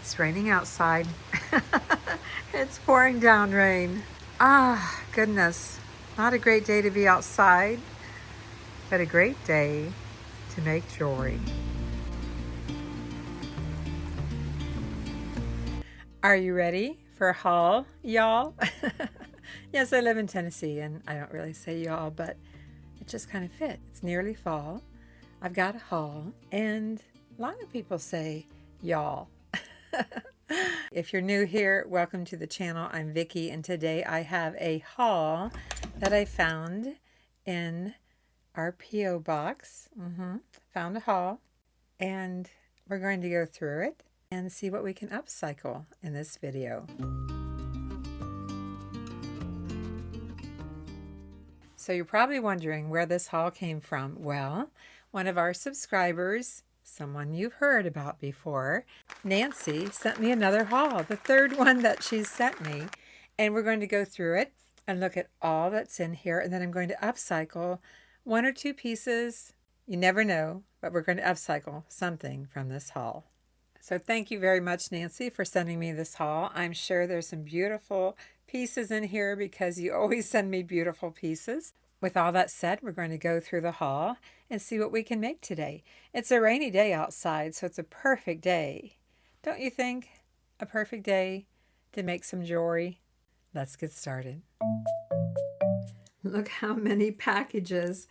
It's raining outside. It's pouring down rain. Ah, goodness. Not a great day to be outside, but a great day to make jewelry. Are you ready for a haul, y'all? Yes, I live in Tennessee, and I don't really say y'all, but it just kind of fits. It's nearly fall. I've got a haul, and a lot of people say y'all. If you're new here, welcome to the channel. I'm Vicki, and today I have a haul that I found in our P.O. box. Found a haul, and we're going to go through it and see what we can upcycle in this video. So you're probably wondering where this haul came from. Well, one of our subscribers, someone you've heard about before, Nancy, sent me another haul, the third one that she's sent me. And we're going to go through it and look at all that's in here. And then I'm going to upcycle one or two pieces. You never know, but we're going to upcycle something from this haul. So thank you very much, Nancy, for sending me this haul. I'm sure there's some beautiful pieces in here because you always send me beautiful pieces. With all that said, we're going to go through the haul and see what we can make today. It's a rainy day outside, so it's a perfect day. Don't you think? A perfect day to make some jewelry. Let's get started. Look how many packages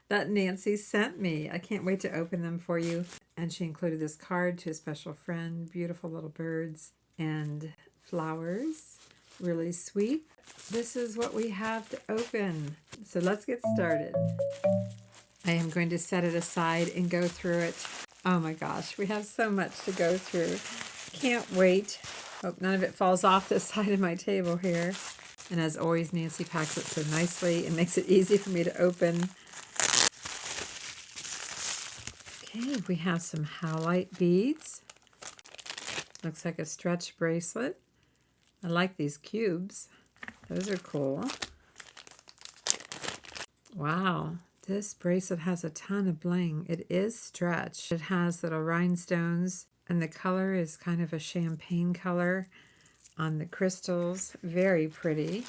that Nancy sent me. I can't wait to open them for you. And she included this card to a special friend, beautiful little birds and flowers. Really sweet. This is what we have to open. So let's get started. I am going to set it aside and go through it. Oh my gosh, we have so much to go through. Can't wait. Hope none of it falls off this side of my table here. And as always, Nancy packs it so nicely. It makes it easy for me to open. Okay, we have some howlite beads. Looks like a stretch bracelet. I like these cubes. Those are cool. Wow, this bracelet has a ton of bling. It is stretched. It has little rhinestones, and the color is kind of a champagne color on the crystals. Very pretty.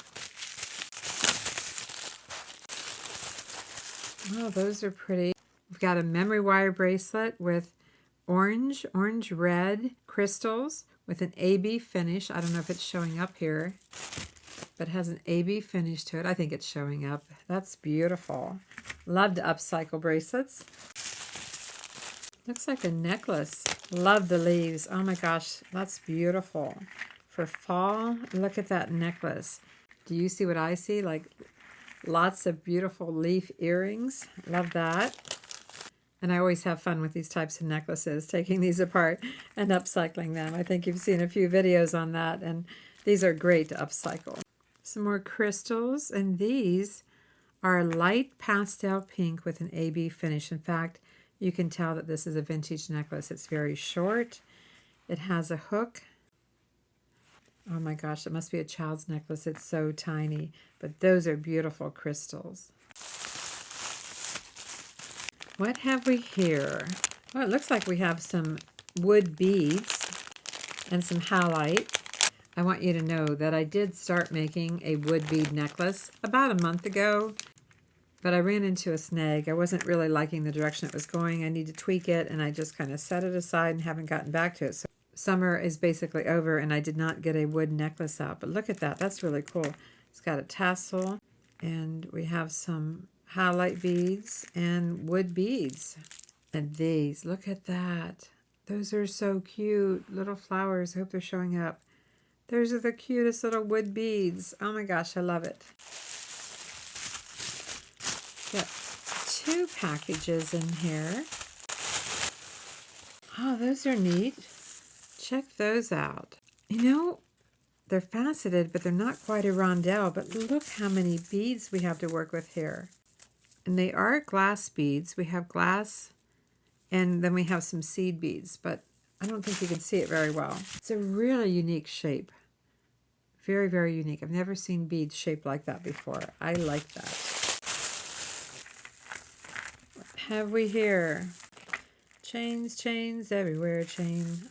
Oh, those are pretty. We've got a memory wire bracelet with orange red crystals with an AB finish. I don't know if it's showing up here, but it has an AB finish to it. I think it's showing up. That's beautiful. Love to upcycle bracelets. Looks like a necklace. Love the leaves. Oh my gosh, that's beautiful. For fall, look at that necklace. Do you see what I see? Like lots of beautiful leaf earrings. Love that. And I always have fun with these types of necklaces, taking these apart and upcycling them. I think you've seen a few videos on that, and these are great to upcycle. Some more crystals, and these are light pastel pink with an AB finish. In fact, you can tell that this is a vintage necklace. It's very short. It has a hook. Oh my gosh, it must be a child's necklace. It's so tiny, but those are beautiful crystals. What have we here? Well, it looks like we have some wood beads and some howlite. I want you to know that I did start making a wood bead necklace about a month ago, but I ran into a snag. I wasn't really liking the direction it was going. I need to tweak it, and I just kind of set it aside and haven't gotten back to it. So summer is basically over, and I did not get a wood necklace out. But look at that. That's really cool. It's got a tassel, and we have some highlight beads and wood beads. And these, look at that. Those are so cute. Little flowers. I hope they're showing up. Those are the cutest little wood beads. Oh my gosh, I love it. Got 2 packages in here. Oh, those are neat. Check those out. You know, they're faceted, but they're not quite a rondelle. But look how many beads we have to work with here. And they are glass beads. We have glass, and then we have some seed beads, but I don't think you can see it very well. It's a really unique shape. Very, very unique. I've never seen beads shaped like that before. I like that. What have we here? Chains, chains everywhere, chain.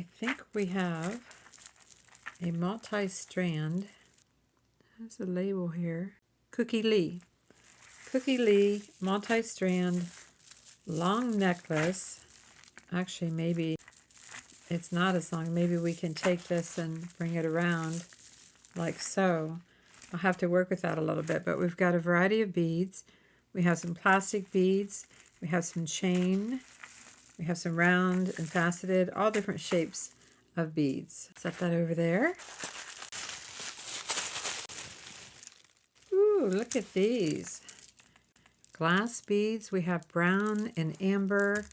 I think we have a multi-strand. There's a label here. Cookie Lee. Cookie Lee multi-strand long necklace. Actually, maybe it's not as long. Maybe we can take this and bring it around like so. I'll have to work with that a little bit, but we've got a variety of beads. We have some plastic beads. We have some chain. We have some round and faceted, all different shapes of beads. Set that over there. Ooh, look at these. Glass beads. We have brown and amber.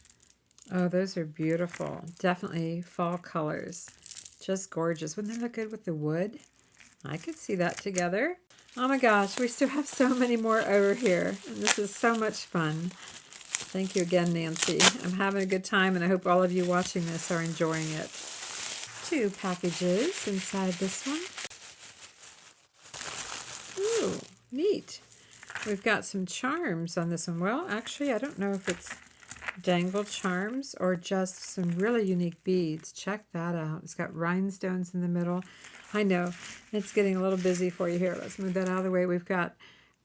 Oh, those are beautiful. Definitely fall colors. Just gorgeous. Wouldn't they look good with the wood? I could see that together. Oh my gosh, we still have so many more over here. And this is so much fun. Thank you again, Nancy. I'm having a good time, and I hope all of you watching this are enjoying it. 2 packages inside this one. Ooh, neat. We've got some charms on this one. Well, actually, I don't know if it's dangle charms or just some really unique beads. Check that out. It's got rhinestones in the middle. I know it's getting a little busy for you here. Let's move that out of the way. We've got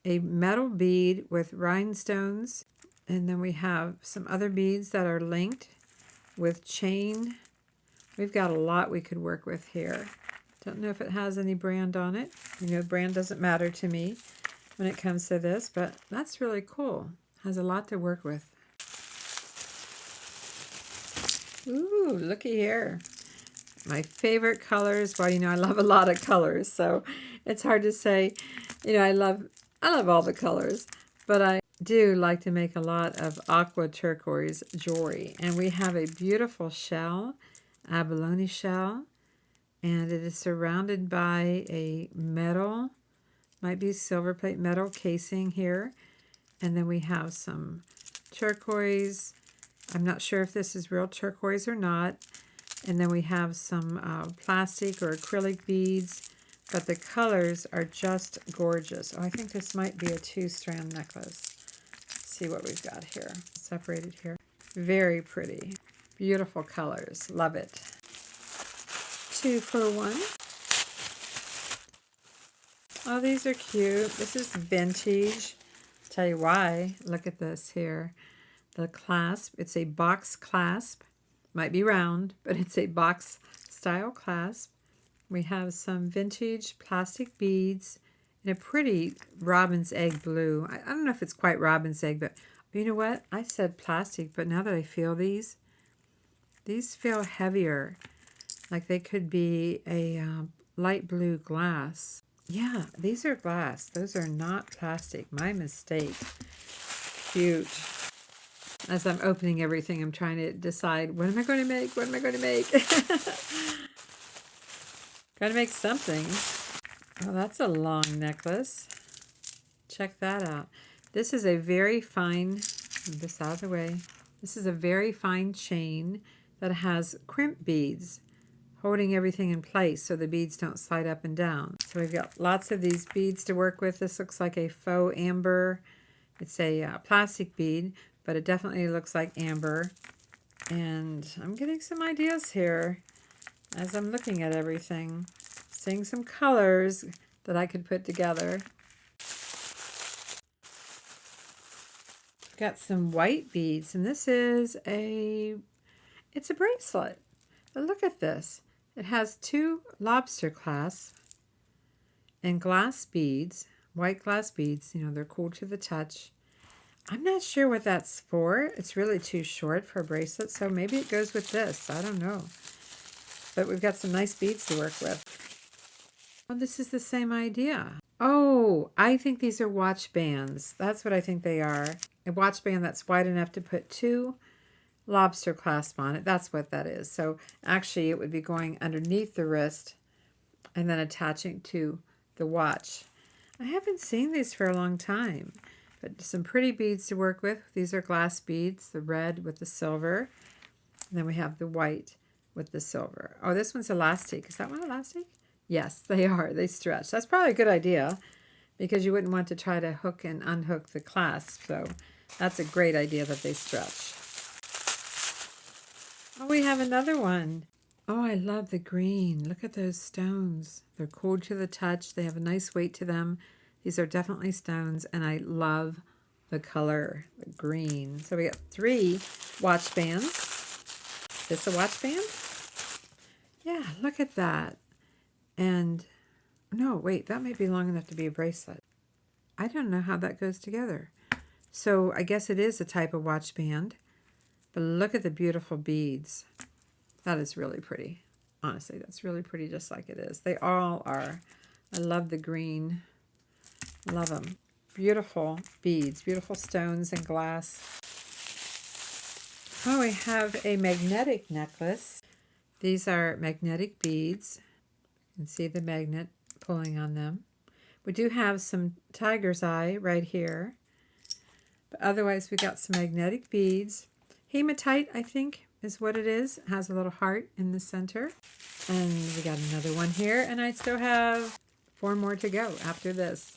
a metal bead with rhinestones, and then we have some other beads that are linked with chain. We've got a lot we could work with here. Don't know if it has any brand on it. You know, brand doesn't matter to me when it comes to this, but that's really cool. Has a lot to work with. Ooh, looky here. My favorite colors. Well, you know, I love a lot of colors, so it's hard to say. You know, I love all the colors, but I do like to make a lot of aqua turquoise jewelry. And we have a beautiful shell, abalone shell, and it is surrounded by a metal, might be silver plate metal casing here. And then we have some turquoise. I'm not sure if this is real turquoise or not. And then we have some plastic or acrylic beads, but the colors are just gorgeous. Oh, I think this might be a 2-strand necklace. Let's see what we've got here. Separated here. Very pretty. Beautiful colors. Love it. 2 for 1. Oh, these are cute. This is vintage. Tell you why. Look at this here. The clasp. It's a box clasp. Might be round, but it's a box style clasp. We have some vintage plastic beads in a pretty robin's egg blue. I don't know if it's quite robin's egg, but you know what? I said plastic, but now that I feel these feel heavier. Like they could be a light blue glass. Yeah, these are glass. Those are not plastic. My mistake. Cute. As I'm opening everything, I'm trying to decide, what am I going to make? What am I going to make? Got to make something. Oh, that's a long necklace. Check that out. This is a very fine, move this out of the way. This is a very fine chain that has crimp beads holding everything in place so the beads don't slide up and down. So we've got lots of these beads to work with. This looks like a faux amber. It's a plastic bead, but it definitely looks like amber. And I'm getting some ideas here as I'm looking at everything. Seeing some colors that I could put together. Got some white beads, and this is it's a bracelet. But look at this. It has 2 lobster clasps and glass beads, white glass beads. You know, they're cool to the touch. I'm not sure what that's for. It's really too short for a bracelet, so maybe it goes with this. I don't know. But we've got some nice beads to work with. Oh, this is the same idea. Oh, I think these are watch bands. That's what I think they are. A watch band that's wide enough to put 2 lobster clasp on it. That's what that is. So actually it would be going underneath the wrist and then attaching to the watch. I haven't seen these for a long time. But some pretty beads to work with. These are glass beads, the red with the silver. And then we have the white with the silver. Oh, this one's elastic. Is that one elastic? Yes, they are. They stretch. That's probably a good idea because you wouldn't want to try to hook and unhook the clasp. So that's a great idea that they stretch. Oh, we have another one. Oh, I love the green. Look at those stones. They're cool to the touch. They have a nice weight to them. These are definitely stones, and I love the color, the green. So we got 3 watch bands. Is this a watch band? Yeah, look at that. And no, wait, that might be long enough to be a bracelet. I don't know how that goes together. So I guess it is a type of watch band. But look at the beautiful beads. That is really pretty. Honestly, that's really pretty just like it is. They all are. I love the green. Love them. Beautiful beads, beautiful stones and glass. Oh, we have a magnetic necklace. These are magnetic beads. You can see the magnet pulling on them. We do have some tiger's eye right here. But otherwise, we got some magnetic beads. Hematite, I think, is what it is. It has a little heart in the center. And we got another one here. And I still have 4 more to go after this.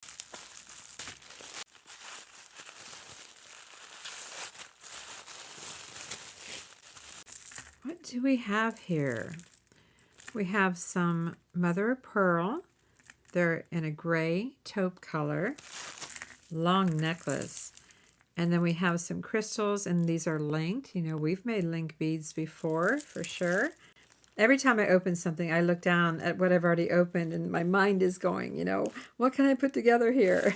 What do we have here? We have some mother of pearl. They're in a gray taupe color. Long necklace. And then we have some crystals, and these are linked. You know, we've made link beads before, for sure. Every time I open something, I look down at what I've already opened, and my mind is going, you know, what can I put together here?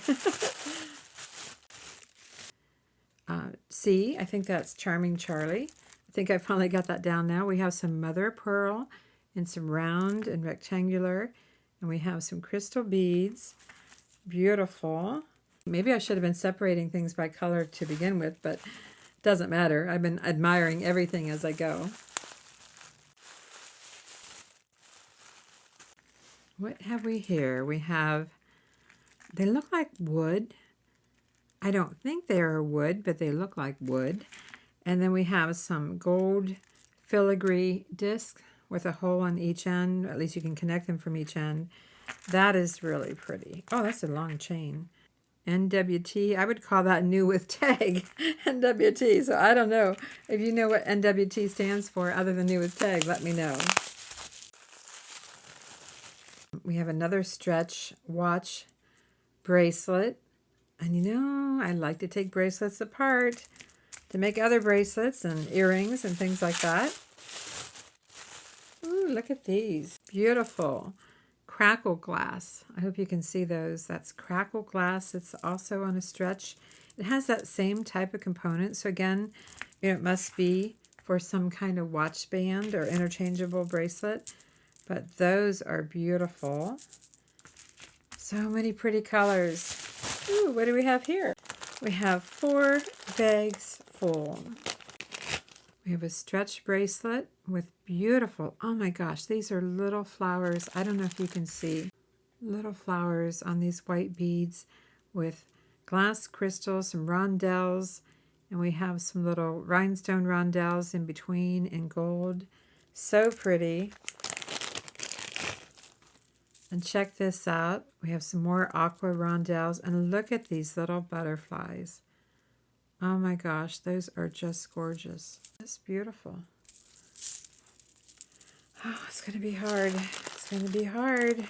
C, I think that's Charming Charlie. I think I finally got that down now. We have some mother of pearl and some round and rectangular. And we have some crystal beads. Beautiful. Maybe I should have been separating things by color to begin with, but it doesn't matter. I've been admiring everything as I go. What have we here? We have, they look like wood. I don't think they are wood, but they look like wood. And then we have some gold filigree discs with a hole on each end. At least you can connect them from each end. That is really pretty. Oh, that's a long chain. NWT, I would call that new with tag. NWT, so I don't know. If you know what NWT stands for other than new with tag, let me know. We have another stretch watch bracelet. And you know, I like to take bracelets apart to make other bracelets and earrings and things like that. Ooh, look at these. Beautiful. Crackle glass. I hope you can see those. That's crackle glass. It's also on a stretch. It has that same type of component. So again, you know, it must be for some kind of watch band or interchangeable bracelet. But those are beautiful. So many pretty colors. Ooh, what do we have here? We have 4 bags full. We have a stretch bracelet with beautiful, oh my gosh, these are little flowers. I don't know if you can see. Little flowers on these white beads with glass crystals, some rondelles, and we have some little rhinestone rondelles in between in gold. So pretty. And check this out. We have some more aqua rondelles, and look at these little butterflies. Oh my gosh, those are just gorgeous. It's beautiful. Oh, it's going to be hard. It's going to be hard.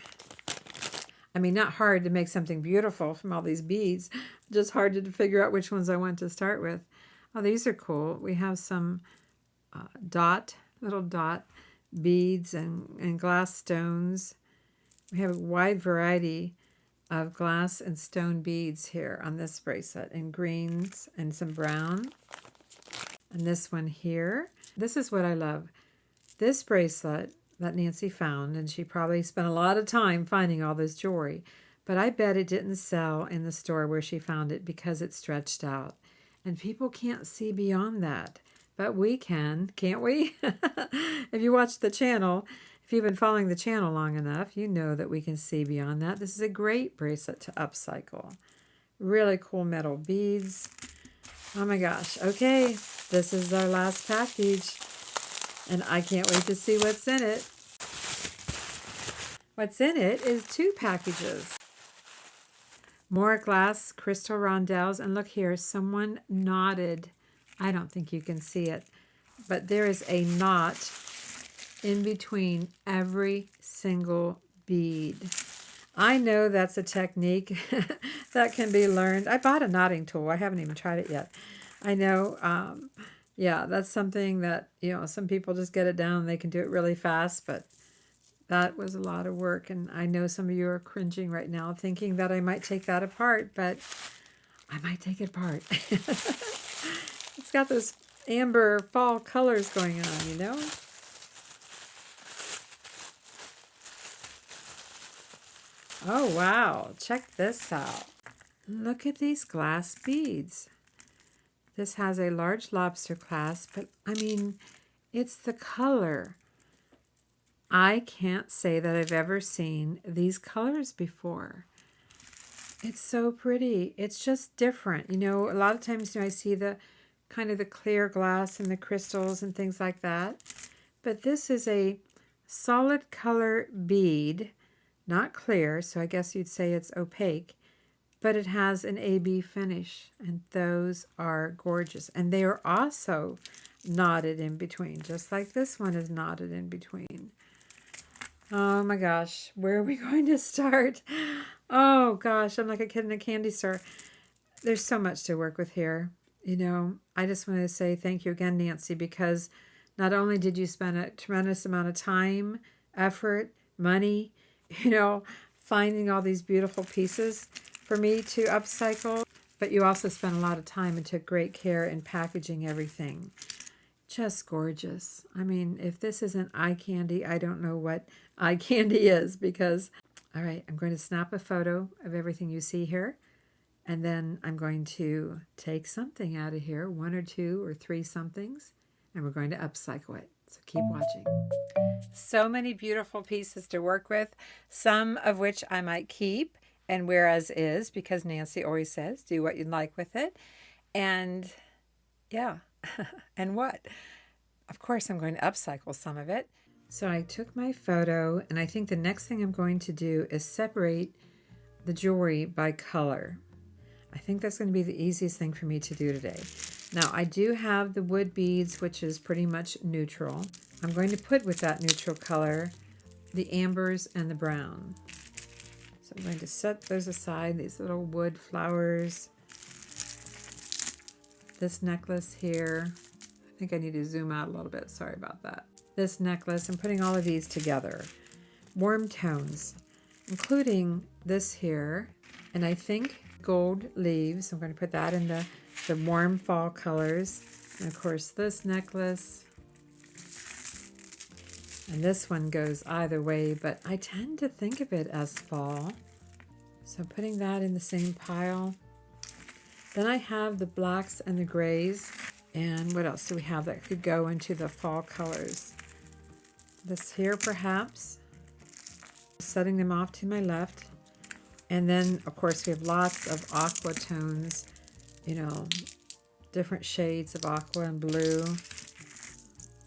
I mean, not hard to make something beautiful from all these beads, just hard to figure out which ones I want to start with. Oh, these are cool. We have some little dot beads and glass stones. We have a wide variety of glass and stone beads here on this bracelet, in greens and some brown. And this one here. This is what I love. This bracelet that Nancy found, and she probably spent a lot of time finding all this jewelry, but I bet it didn't sell in the store where she found it because it stretched out. And people can't see beyond that. But we can, can't we? If you watch the channel, if you've been following the channel long enough, you know that we can see beyond that. This is a great bracelet to upcycle. Really cool metal beads. Oh my gosh. Okay, this is our last package. And I can't wait to see what's in it. What's in it is 2 packages. More glass crystal rondelles. And look here, someone knotted. I don't think you can see it. But there is a knot in between every single bead. I know that's a technique that can be learned. I bought a knotting tool. I haven't even tried it yet. I know, yeah, that's something that, some people just get it down. They can do it really fast, but that was a lot of work. And I know some of you are cringing right now thinking that I might take that apart, but I might take it apart. It's got those amber fall colors going on, Oh, wow. Check this out. Look at these glass beads. This has a large lobster clasp, but I mean, it's the color. I can't say that I've ever seen these colors before. It's so pretty. It's just different. A lot of times, I see the kind of the clear glass and the crystals and things like that. But this is a solid color bead, not clear, so I guess you'd say it's opaque, but it has an AB finish, and those are gorgeous. And they are also knotted in between, just like this one is knotted in between. Oh my gosh, where are we going to start? Oh gosh, I'm like a kid in a candy store. There's so much to work with here. I just want to say thank you again, Nancy, because not only did you spend a tremendous amount of time, effort, money, finding all these beautiful pieces for me to upcycle, but you also spent a lot of time and took great care in packaging everything. Just gorgeous. I mean, if this isn't eye candy, I don't know what eye candy is, because, all right, I'm going to snap a photo of everything you see here, and then I'm going to take something out of here, 1 or 2 or 3 somethings, and we're going to upcycle it. So keep watching. So many beautiful pieces to work with, some of which I might keep and wear as is, because Nancy always says, do what you'd like with it. And yeah, and what? Of course, I'm going to upcycle some of it. So I took my photo, and I think the next thing I'm going to do is separate the jewelry by color. I think that's going to be the easiest thing for me to do today. Now, I do have the wood beads, which is pretty much neutral. I'm going to put with that neutral color the ambers and the brown. So I'm going to set those aside, these little wood flowers. This necklace here. I think I need to zoom out a little bit. Sorry about that. This necklace, I'm putting all of these together. Warm tones, including this here. And I think gold leaves. I'm going to put that in the warm fall colors. And of course, this necklace. And this one goes either way, but I tend to think of it as fall. So putting that in the same pile. Then I have the blacks and the grays. And what else do we have that could go into the fall colors? This here, perhaps. Setting them off to my left. And then, of course, we have lots of aqua tones, different shades of aqua and blue.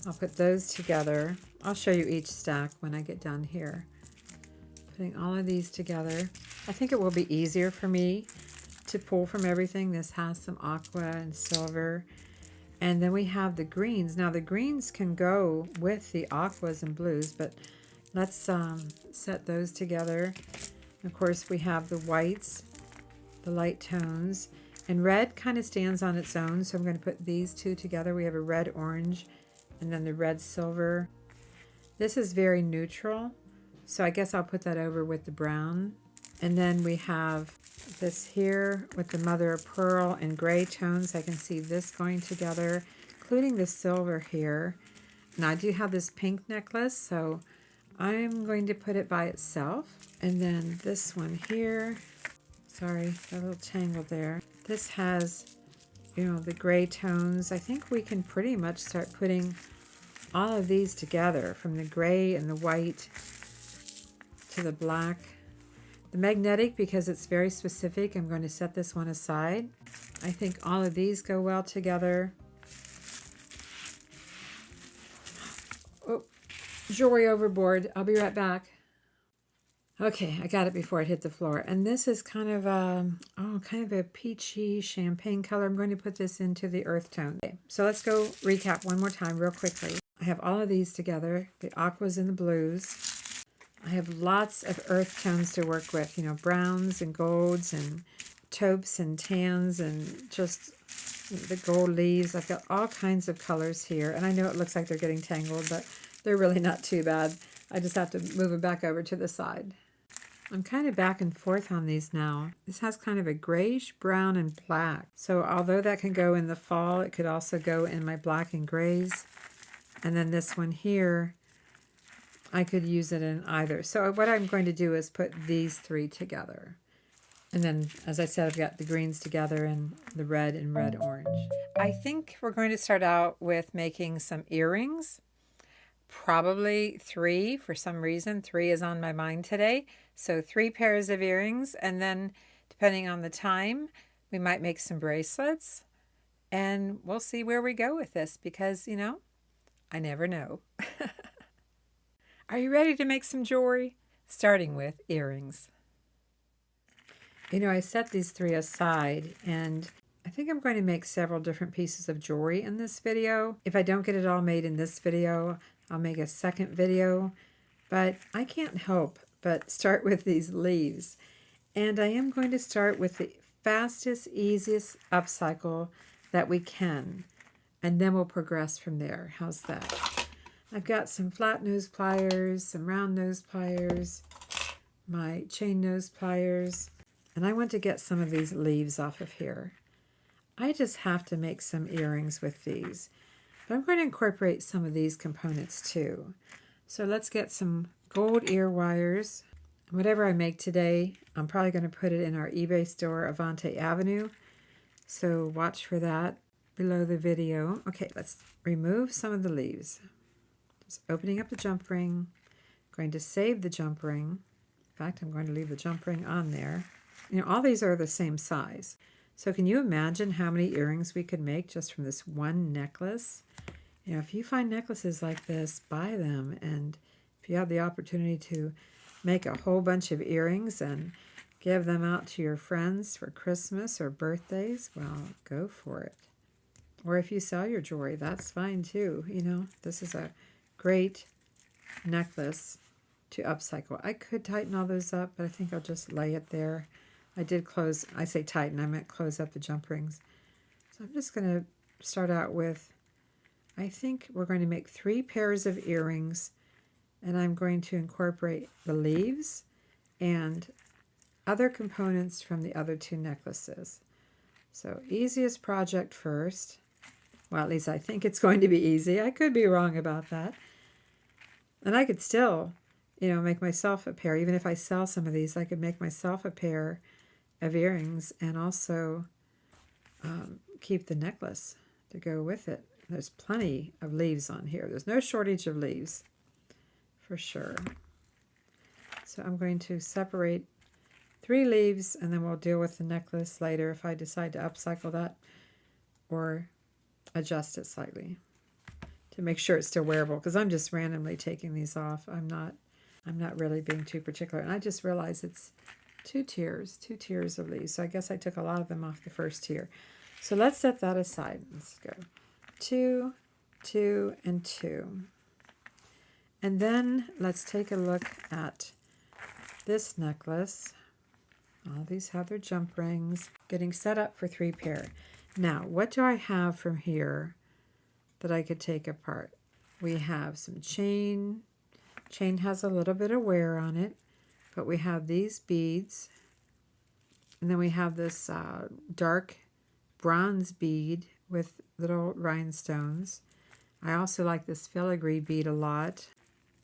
I'll put those together. I'll show you each stack when I get done here. Putting all of these together. I think it will be easier for me to pull from everything. This has some aqua and silver. And then we have the greens. Now, the greens can go with the aquas and blues, but let's set those together. Of course, we have the whites, the light tones, and red kind of stands on its own, so I'm going to put these two together. We have a red orange and then the red silver. This is very neutral, so I guess I'll put that over with the brown. And then we have this here with the mother of pearl and gray tones. I can see this going together, including the silver here. And I do have this pink necklace, so I'm going to put it by itself. And then this one here, sorry, got a little tangled there. This has, the gray tones. I think we can pretty much start putting all of these together, from the gray and the white to the black. The magnetic, because it's very specific, I'm going to set this one aside. I think all of these go well together. Oh, jewelry overboard. I'll be right back. Okay, I got it before it hit the floor. And this is kind of a peachy champagne color. I'm going to put this into the earth tone. Okay, so let's go recap one more time real quickly. I have all of these together, the aquas and the blues. I have lots of earth tones to work with, you know, browns and golds and taupes and tans and just the gold leaves. I've got all kinds of colors here, and I know it looks like they're getting tangled, but they're really not too bad. I just have to move them back over to the side. I'm kind of back and forth on these now. This has kind of a grayish brown and black. So although that can go in the fall, it could also go in my black and grays. And then this one here, I could use it in either. So what I'm going to do is put these three together. And then, as I said, I've got the greens together and the red and red-orange. I think we're going to start out with making some earrings. Probably 3 for some reason. 3 is on my mind today. So 3 pairs of earrings, and then depending on the time, we might make some bracelets, and we'll see where we go with this because, you know, I never know. Are you ready to make some jewelry? Starting with earrings. You know, I set these 3 aside, and I think I'm going to make several different pieces of jewelry in this video. If I don't get it all made in this video, I'll make a second video, but I can't help but start with these leaves. And I am going to start with the fastest, easiest upcycle that we can, and then we'll progress from there. How's that? I've got some flat nose pliers, some round nose pliers, my chain nose pliers, and I want to get some of these leaves off of here. I just have to make some earrings with these. But I'm going to incorporate some of these components too. So let's get some gold ear wires. Whatever I make today, I'm probably going to put it in our eBay store, Avante Avenue. So watch for that below the video. Okay, let's remove some of the leaves. Just opening up the jump ring. Going to save the jump ring. In fact, I'm going to leave the jump ring on there. You know, all these are the same size. So can you imagine how many earrings we could make just from this one necklace? You know, if you find necklaces like this, buy them. And if you have the opportunity to make a whole bunch of earrings and give them out to your friends for Christmas or birthdays, well, go for it. Or if you sell your jewelry, that's fine too. You know, this is a great necklace to upcycle. I could tighten all those up, but I think I'll just lay it there. I did close, I say tighten, I meant close up the jump rings. So I'm just going to start out with, I think we're going to make 3 pairs of earrings, and I'm going to incorporate the leaves and other components from the other 2 necklaces. So easiest project first. Well, at least I think it's going to be easy. I could be wrong about that. And I could still, you know, make myself a pair. Even if I sell some of these, I could make myself a pair of earrings and also keep the necklace to go with it. There's plenty of leaves on here. There's no shortage of leaves, for sure. So I'm going to separate 3 leaves, and then we'll deal with the necklace later if I decide to upcycle that or adjust it slightly to make sure it's still wearable, because I'm just randomly taking these off. I'm not really being too particular. And I just realized it's 2 tiers of leaves. So I guess I took a lot of them off the first tier. So let's set that aside. Let's go 2, 2, and 2. And then let's take a look at this necklace. All these have their jump rings. Getting set up for 3 pair. Now, what do I have from here that I could take apart? We have some chain. Chain has a little bit of wear on it, but we have these beads, and then we have this dark bronze bead with little rhinestones. I also like this filigree bead a lot,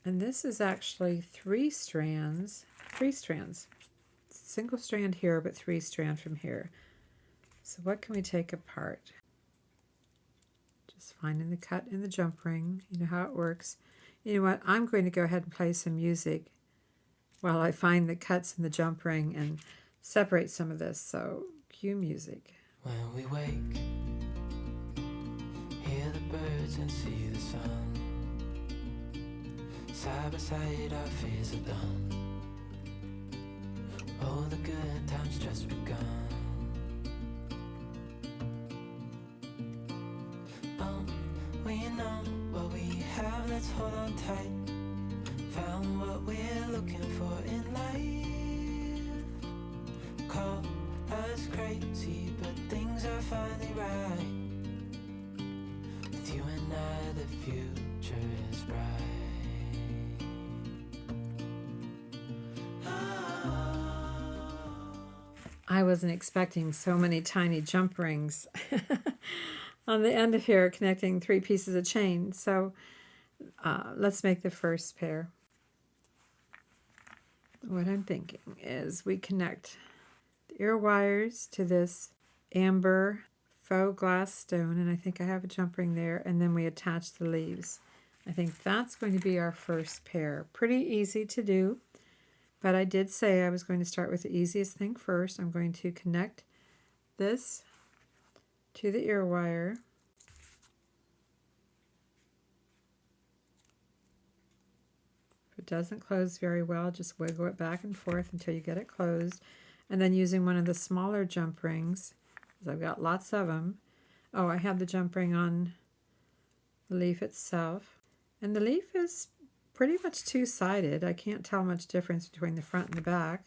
and this is actually 3 strands. Single strand here, but 3 strand from here. So what can we take apart? Just finding the cut in the jump ring. You know how it works. You know what? I'm going to go ahead and play some music while I find the cuts in the jump ring and separate some of this. So cue music. When we wake, hear the birds and see the sun. Side by side our fears are done. Oh, the good times just begun. Oh, we know what we have. hold on tight. Found what we're looking for in life. Call us crazy, but things are finally right. With you and I, the future is bright. I wasn't expecting so many tiny jump rings on the end of here connecting 3 pieces of chain. So let's make the first pair. What I'm thinking is we connect the ear wires to this amber faux glass stone, and I think I have a jump ring there, and then we attach the leaves. I think that's going to be our first pair. Pretty easy to do, but I did say I was going to start with the easiest thing first. I'm going to connect this to the ear wire. If it doesn't close very well, just wiggle it back and forth until you get it closed. And then using one of the smaller jump rings, because I've got lots of them. Oh, I have the jump ring on the leaf itself. And the leaf is pretty much two-sided. I can't tell much difference between the front and the back.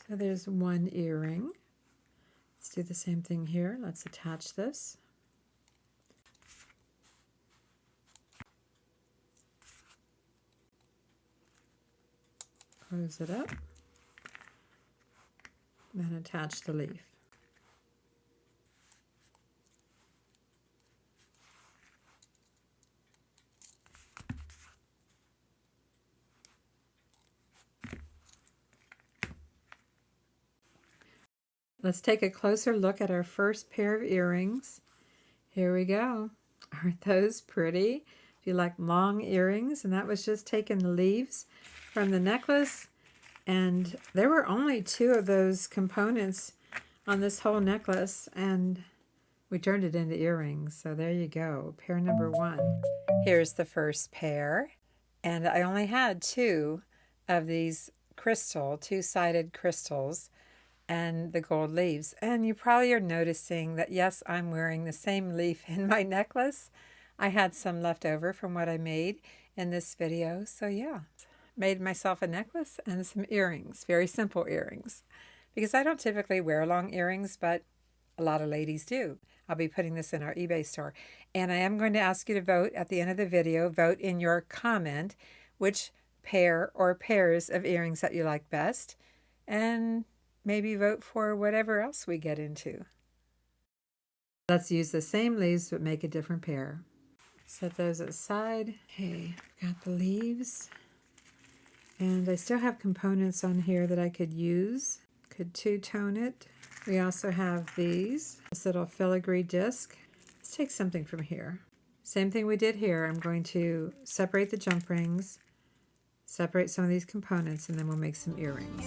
So there's one earring. Let's do the same thing here. Let's attach this. Close it up. Then attach the leaf. Let's take a closer look at our first pair of earrings. Here we go. Aren't those pretty? If you like long earrings, and that was just taking the leaves from the necklace, and there were only 2 of those components on this whole necklace, and we turned it into earrings. So there you go, pair number 1. Here's the first pair, and I only had 2 of these crystal, 2-sided crystals, and the gold leaves. And you probably are noticing that, yes, I'm wearing the same leaf in my necklace. I had some left over from what I made in this video. So yeah, made myself a necklace and some earrings, very simple earrings, because I don't typically wear long earrings, but a lot of ladies do. I'll be putting this in our eBay store. And I am going to ask you to vote at the end of the video. Vote in your comment which pair or pairs of earrings that you like best, and maybe vote for whatever else we get into. Let's use the same leaves but make a different pair. Set those aside. Okay, I've got the leaves. And I still have components on here that I could use. Could two-tone it. We also have these. This little filigree disc. Let's take something from here. Same thing we did here. I'm going to separate the jump rings, separate some of these components, and then we'll make some earrings.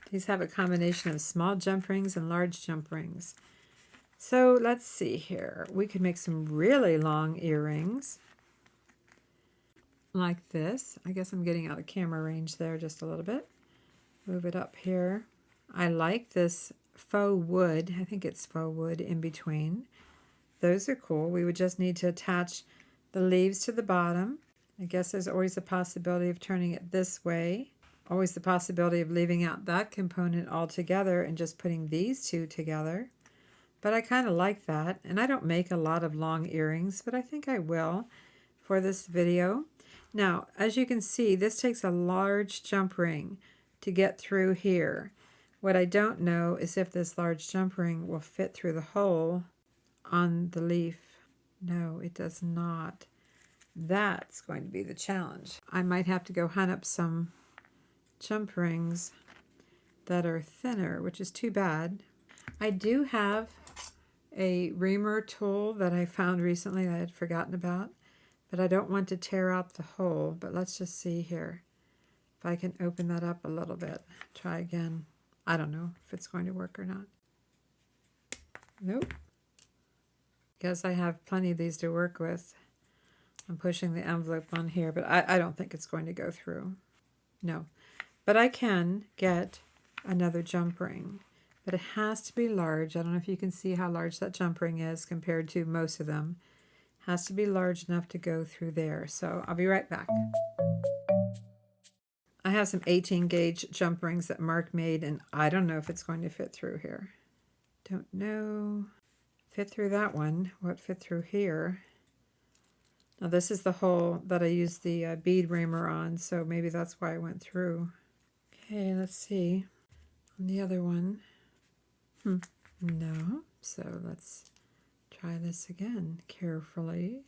These have a combination of small jump rings and large jump rings. So let's see here. We could make some really long earrings like this. I guess I'm getting out of camera range there just a little bit. Move it up here. I like this faux wood. I think it's faux wood in between. Those are cool. We would just need to attach the leaves to the bottom. I guess there's always a possibility of turning it this way. Always the possibility of leaving out that component altogether and just putting these 2 together. But I kind of like that. And I don't make a lot of long earrings, but I think I will for this video. Now, as you can see, this takes a large jump ring to get through here. What I don't know is if this large jump ring will fit through the hole on the leaf. No, it does not. That's going to be the challenge. I might have to go hunt up some jump rings that are thinner, which is too bad. I do have a reamer tool that I found recently that I had forgotten about, but I don't want to tear out the hole. But let's just see here. If I can open that up a little bit, try again. I don't know if it's going to work or not. Nope. Guess I have plenty of these to work with. I'm pushing the envelope on here, but I don't think it's going to go through. No. But I can get another jump ring. But it has to be large. I don't know if you can see how large that jump ring is compared to most of them. It has to be large enough to go through there. So I'll be right back. I have some 18 gauge jump rings that Mark made, and I don't know if it's going to fit through here. Don't know. Fit through that one. What fit through here? Now this is the hole that I used the bead reamer on, so maybe that's why I went through. Okay, let's see. On the other one. No. So let's try this again carefully.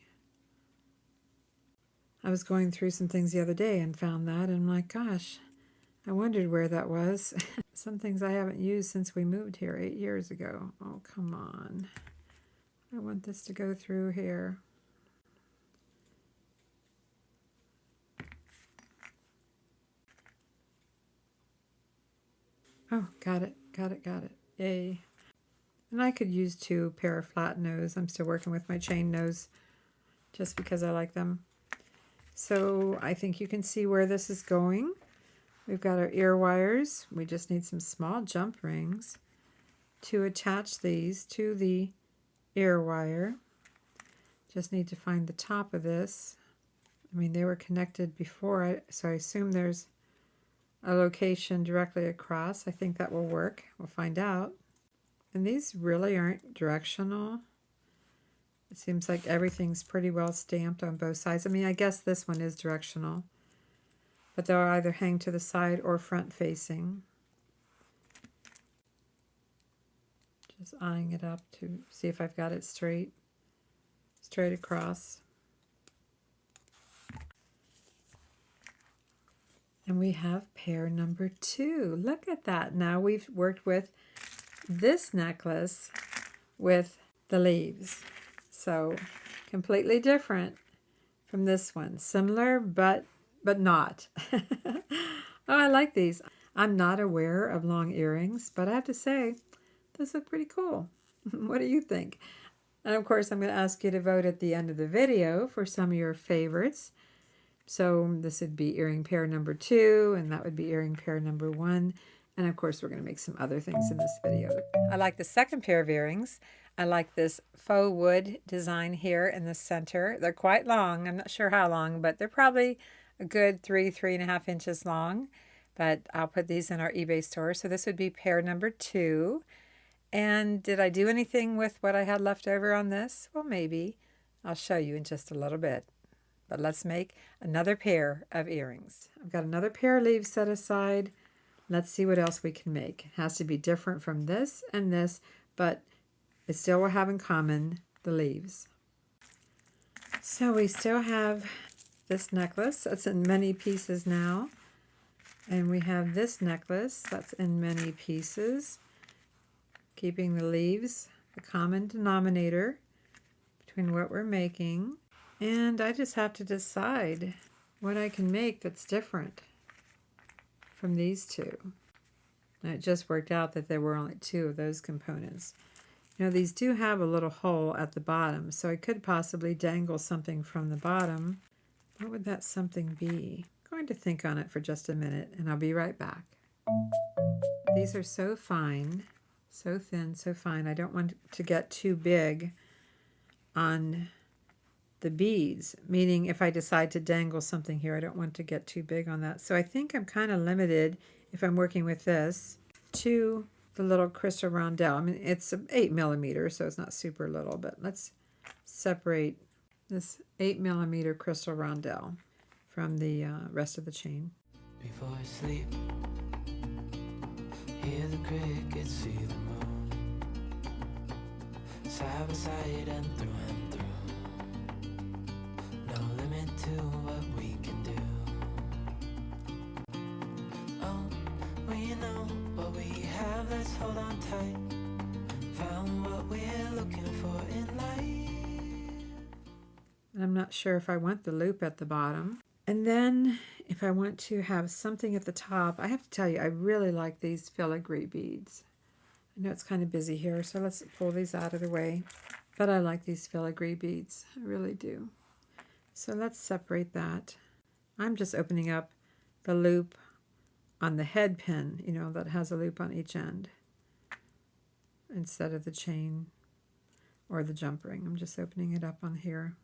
I was going through some things the other day and found that, and I'm like, gosh, I wondered where that was. Some things I haven't used since we moved here 8 years ago. Oh, come on. I want this to go through here. Oh, got it, got it, got it. Yay. And I could use 2 pair of flat nose. I'm still working with my chain nose just because I like them. So I think you can see where this is going. We've got our ear wires. We just need some small jump rings to attach these to the ear wire. Just need to find the top of this. I mean, they were connected before, so I assume there's a location directly across. I think that will work. We'll find out. And these really aren't directional. It seems like everything's pretty well stamped on both sides. I mean, I guess this one is directional, but they'll either hang to the side or front facing. Just eyeing it up to see if I've got it straight across. And we have pair number 2. Look at that. Now we've worked with this necklace with the leaves. So completely different from this one. Similar, but not. Oh, I like these. I'm not aware of long earrings, but I have to say, those look pretty cool. What do you think? And of course, I'm going to ask you to vote at the end of the video for some of your favorites. So this would be earring pair number 2, and that would be earring pair number 1. And of course, we're going to make some other things in this video. I like the second pair of earrings. I like this faux wood design here in the center. They're quite long. I'm not sure how long, but they're probably a good 3.5 inches long. But I'll put these in our eBay store. So this would be pair number 2. And did I do anything with what I had left over on this? Well, maybe. I'll show you in just a little bit. But let's make another pair of earrings. I've got another pair of leaves set aside. Let's see what else we can make. It has to be different from this and this, but it still will have in common the leaves. So we still have this necklace that's in many pieces now. And we have this necklace that's in many pieces, keeping the leaves, the common denominator between what we're making. And I just have to decide what I can make that's different from these 2. And it just worked out that there were only 2 of those components. You know, these do have a little hole at the bottom, so I could possibly dangle something from the bottom. What would that something be? I'm going to think on it for just a minute, and I'll be right back. These are so fine, so thin, so fine. I don't want to get too big on the beads, meaning if I decide to dangle something here, I don't want to get too big on that. So I think I'm kind of limited, if I'm working with this, to the little crystal roundel. I mean, it's 8 millimeters, so it's not super little, but let's separate this 8 millimeter crystal roundel from the rest of the chain. Before I sleep, hear the crickets, see the moon, side by side and through. No limit to what we can do. Oh, we know what we have, let's hold on tight. Found what we're looking for in life. And I'm not sure if I want the loop at the bottom. And then if I want to have something at the top, I have to tell you, I really like these filigree beads. I know it's kind of busy here, so let's pull these out of the way. But I like these filigree beads. I really do. So let's separate that. I'm just opening up the loop on the head pin, you know, that has a loop on each end instead of the chain or the jump ring. I'm just opening it up on here.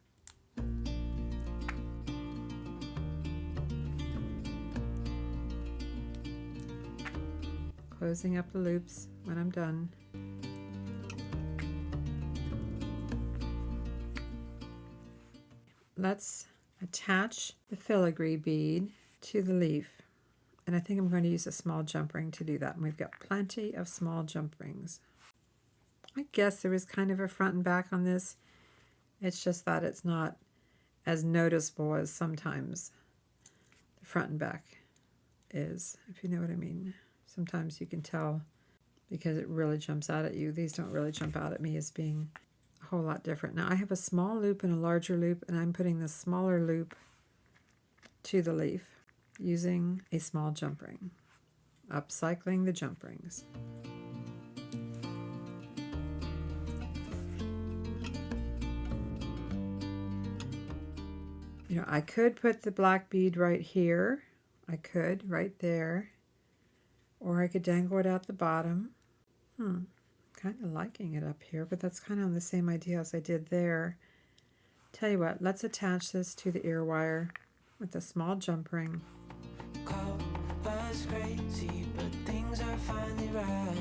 Closing up the loops when I'm done. Let's attach the filigree bead to the leaf. And I think I'm going to use a small jump ring to do that. And we've got plenty of small jump rings. I guess there is kind of a front and back on this. It's just that it's not as noticeable as sometimes the front and back is, if you know what I mean. Sometimes you can tell because it really jumps out at you. These don't really jump out at me as being a whole lot different. Now I have a small loop and a larger loop, and I'm putting the smaller loop to the leaf using a small jump ring. Upcycling the jump rings. You know, I could put the black bead right here. I could, right there. Or I could dangle it out the bottom. Kind of liking it up here, but that's kind of the same idea as I did there. Tell you what, let's attach this to the ear wire with a small jump ring. Call us crazy, but things are finally right.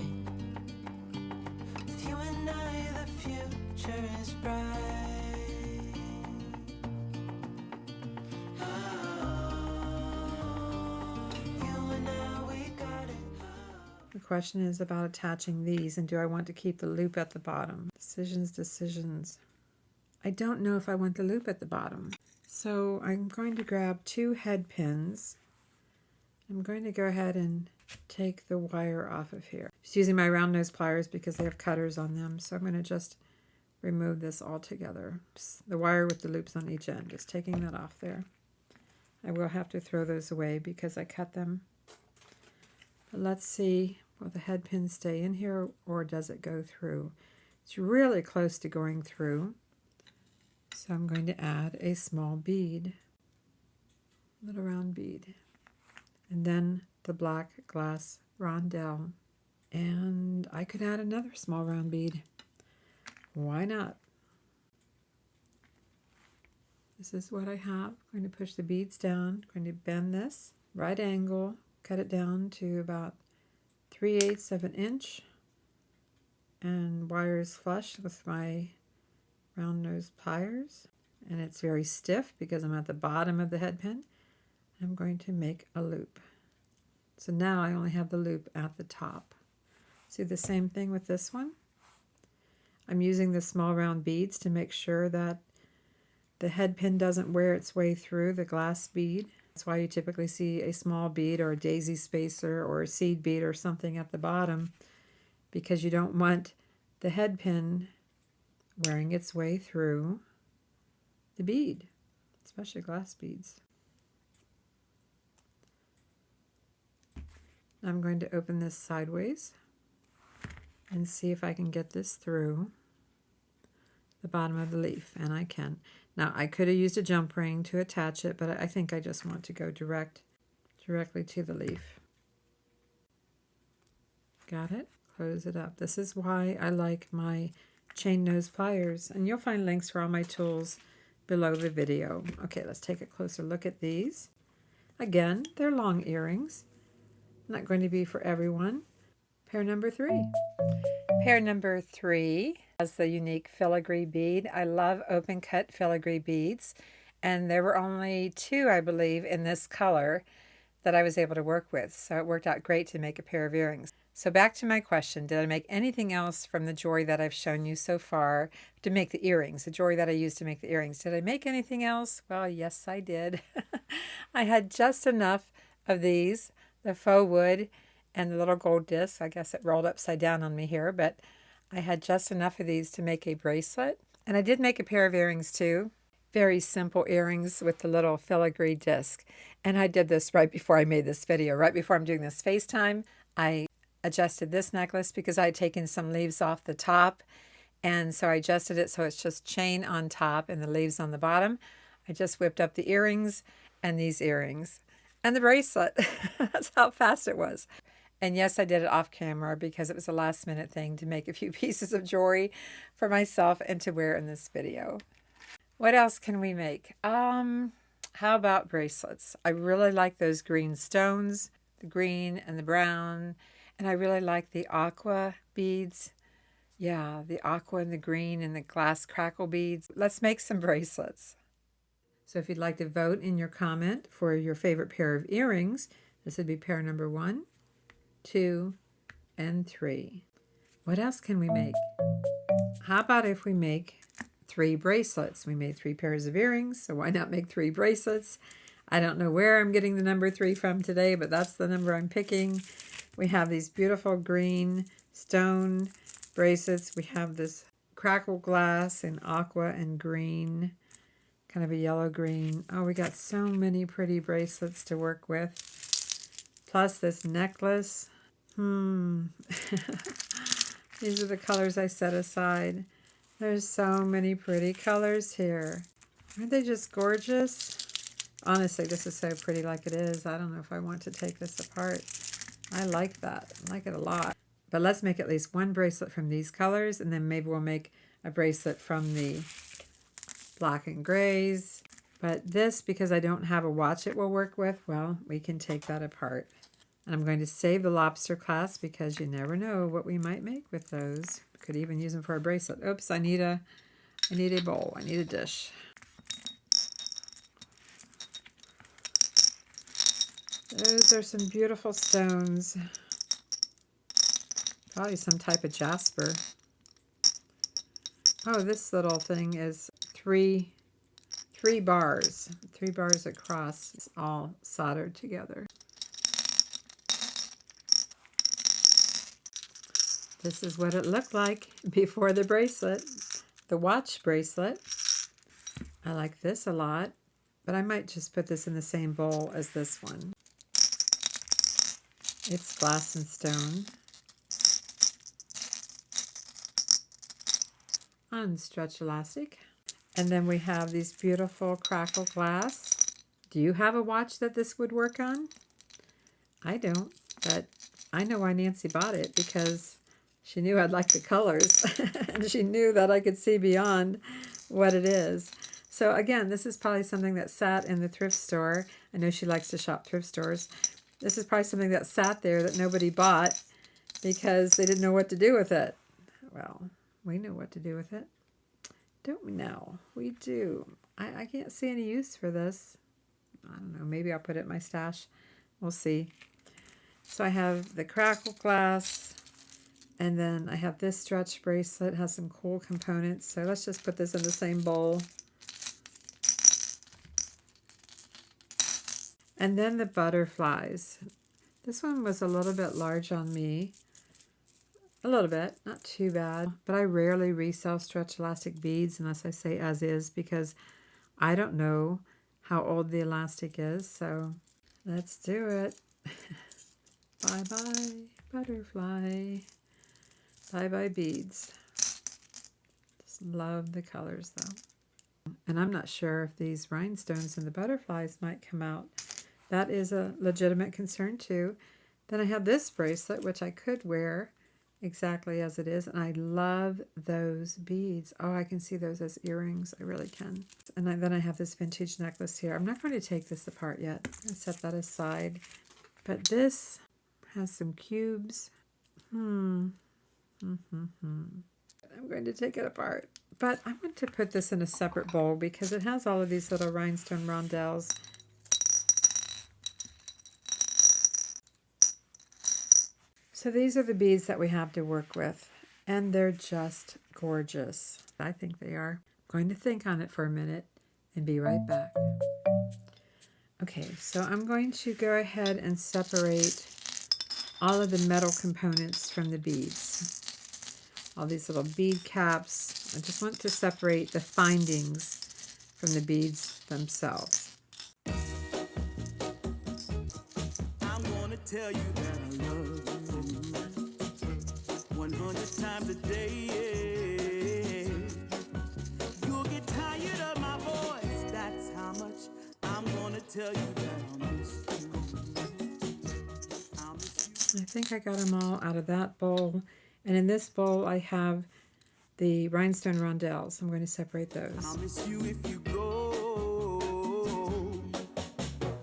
With you and I, the future is bright. You and I, we got it. The question is about attaching these, and do I want to keep the loop at the bottom? Decisions. I don't know if I want the loop at the bottom. So I'm going to grab 2 head pins. I'm going to go ahead and take the wire off of here. Just using my round nose pliers because they have cutters on them. So I'm going to just remove this all together. The wire with the loops on each end. Just taking that off there. I will have to throw those away because I cut them. But let's see, will the head pin stay in here or does it go through? It's really close to going through. So I'm going to add a small bead, little round bead, and then the black glass rondelle. And I could add another small round bead. Why not? This is what I have. I'm going to push the beads down. I'm going to bend this, right angle, cut it down to about 3/8 of an inch, and wires flush with my round nose pliers, and it's very stiff because I'm at the bottom of the head pin. I'm going to make a loop. So now I only have the loop at the top. See the same thing with this one? I'm using the small round beads to make sure that the head pin doesn't wear its way through the glass bead. That's why you typically see a small bead or a daisy spacer or a seed bead or something at the bottom, because you don't want the head pin wearing its way through the bead, especially glass beads. I'm going to open this sideways and see if I can get this through the bottom of the leaf, and I can. Now I could have used a jump ring to attach it, but I think I just want to go directly to the leaf. Got it? Close it up. This is why I like my chain nose pliers, and you'll find links for all my tools below the video. Okay, let's take a closer look at these. Again, they're long earrings. Not going to be for everyone. Pair number 3. Pair number 3 has the unique filigree bead. I love open cut filigree beads, and there were only 2, I believe, in this color that I was able to work with, so it worked out great to make a pair of earrings. So back to my question, did I make anything else from the jewelry that I've shown you so far to make the earrings, the jewelry that I used to make the earrings? Did I make anything else? Well, yes, I did. I had just enough of these, the faux wood and the little gold disc. I guess it rolled upside down on me here, but I had just enough of these to make a bracelet. And I did make a pair of earrings too. Very simple earrings with the little filigree disc. And I did this right before I made this video. Right before I'm doing this FaceTime, I adjusted this necklace because I had taken some leaves off the top. And so I adjusted it so it's just chain on top and the leaves on the bottom. I just whipped up the earrings and these earrings and the bracelet. That's how fast it was. And yes, I did it off camera because it was a last minute thing to make a few pieces of jewelry for myself and to wear in this video. What else can we make? How about bracelets? I really like those green stones, the green and the brown. And I really like the aqua beads. Yeah, the aqua and the green and the glass crackle beads. Let's make some bracelets. So if you'd like to vote in your comment for your favorite pair of earrings, this would be pair number 1, 2, and 3. What else can we make? How about if we make 3 bracelets? We made 3 pairs of earrings, so why not make 3 bracelets? I don't know where I'm getting the number 3 from today, but that's the number I'm picking. We have these beautiful green stone bracelets. We have this crackle glass in aqua and green, kind of a yellow green. Oh, we got so many pretty bracelets to work with. Plus this necklace. These are the colors I set aside. There's so many pretty colors here. Aren't they just gorgeous? Honestly, this is so pretty like it is. I don't know if I want to take this apart. I like that. I like it a lot. But let's make at least 1 bracelet from these colors, and then maybe we'll make a bracelet from the black and grays. But this, because I don't have a watch it will work with, well, we can take that apart. And I'm going to save the lobster clasp because you never know what we might make with those. Could even use them for a bracelet. Oops, I need a bowl. I need a dish. Those are some beautiful stones. Probably some type of jasper. Oh, this little thing is three bars. 3 bars across. It's all soldered together. This is what it looked like before the bracelet. The watch bracelet. I like this a lot, but I might just put this in the same bowl as this one. It's glass and stone. On stretch elastic. And then we have these beautiful crackle glass. Do you have a watch that this would work on? I don't, but I know why Nancy bought it because she knew I'd like the colors and she knew that I could see beyond what it is. So again, this is probably something that sat in the thrift store. I know she likes to shop thrift stores. This is probably something that sat there that nobody bought because they didn't know what to do with it. Well, we know what to do with it. Don't we now? We do. I can't see any use for this. I don't know. Maybe I'll put it in my stash. We'll see. So I have the crackle glass. And then I have this stretch bracelet. It has some cool components. So let's just put this in the same bowl. And then the butterflies. This one was a little bit large on me. A little bit, not too bad. But I rarely resell stretch elastic beads unless I say as is because I don't know how old the elastic is. So let's do it. Bye-bye, butterfly. Bye-bye beads. Just love the colors though. And I'm not sure if these rhinestones and the butterflies might come out. That is a legitimate concern too. Then I have this bracelet, which I could wear exactly as it is. And I love those beads. Oh, I can see those as earrings. I really can. And then I have this vintage necklace here. I'm not going to take this apart yet. I'm going to set that aside. But this has some cubes. I'm going to take it apart. But I'm going to put this in a separate bowl because it has all of these little rhinestone rondelles. So these are the beads that we have to work with. And they're just gorgeous. I think they are. I'm going to think on it for a minute and be right back. Okay, so I'm going to go ahead and separate all of the metal components from the beads. All these little bead caps. I just want to separate the findings from the beads themselves. I'm gonna tell you that I love you 100 times a day. You'll get tired of my voice, that's how much I'm gonna tell you that I'll miss you. I'll miss you. I think I got them all out of that bowl. And in this bowl I have the rhinestone rondelles. I'm going to separate those. I'll miss you if you go.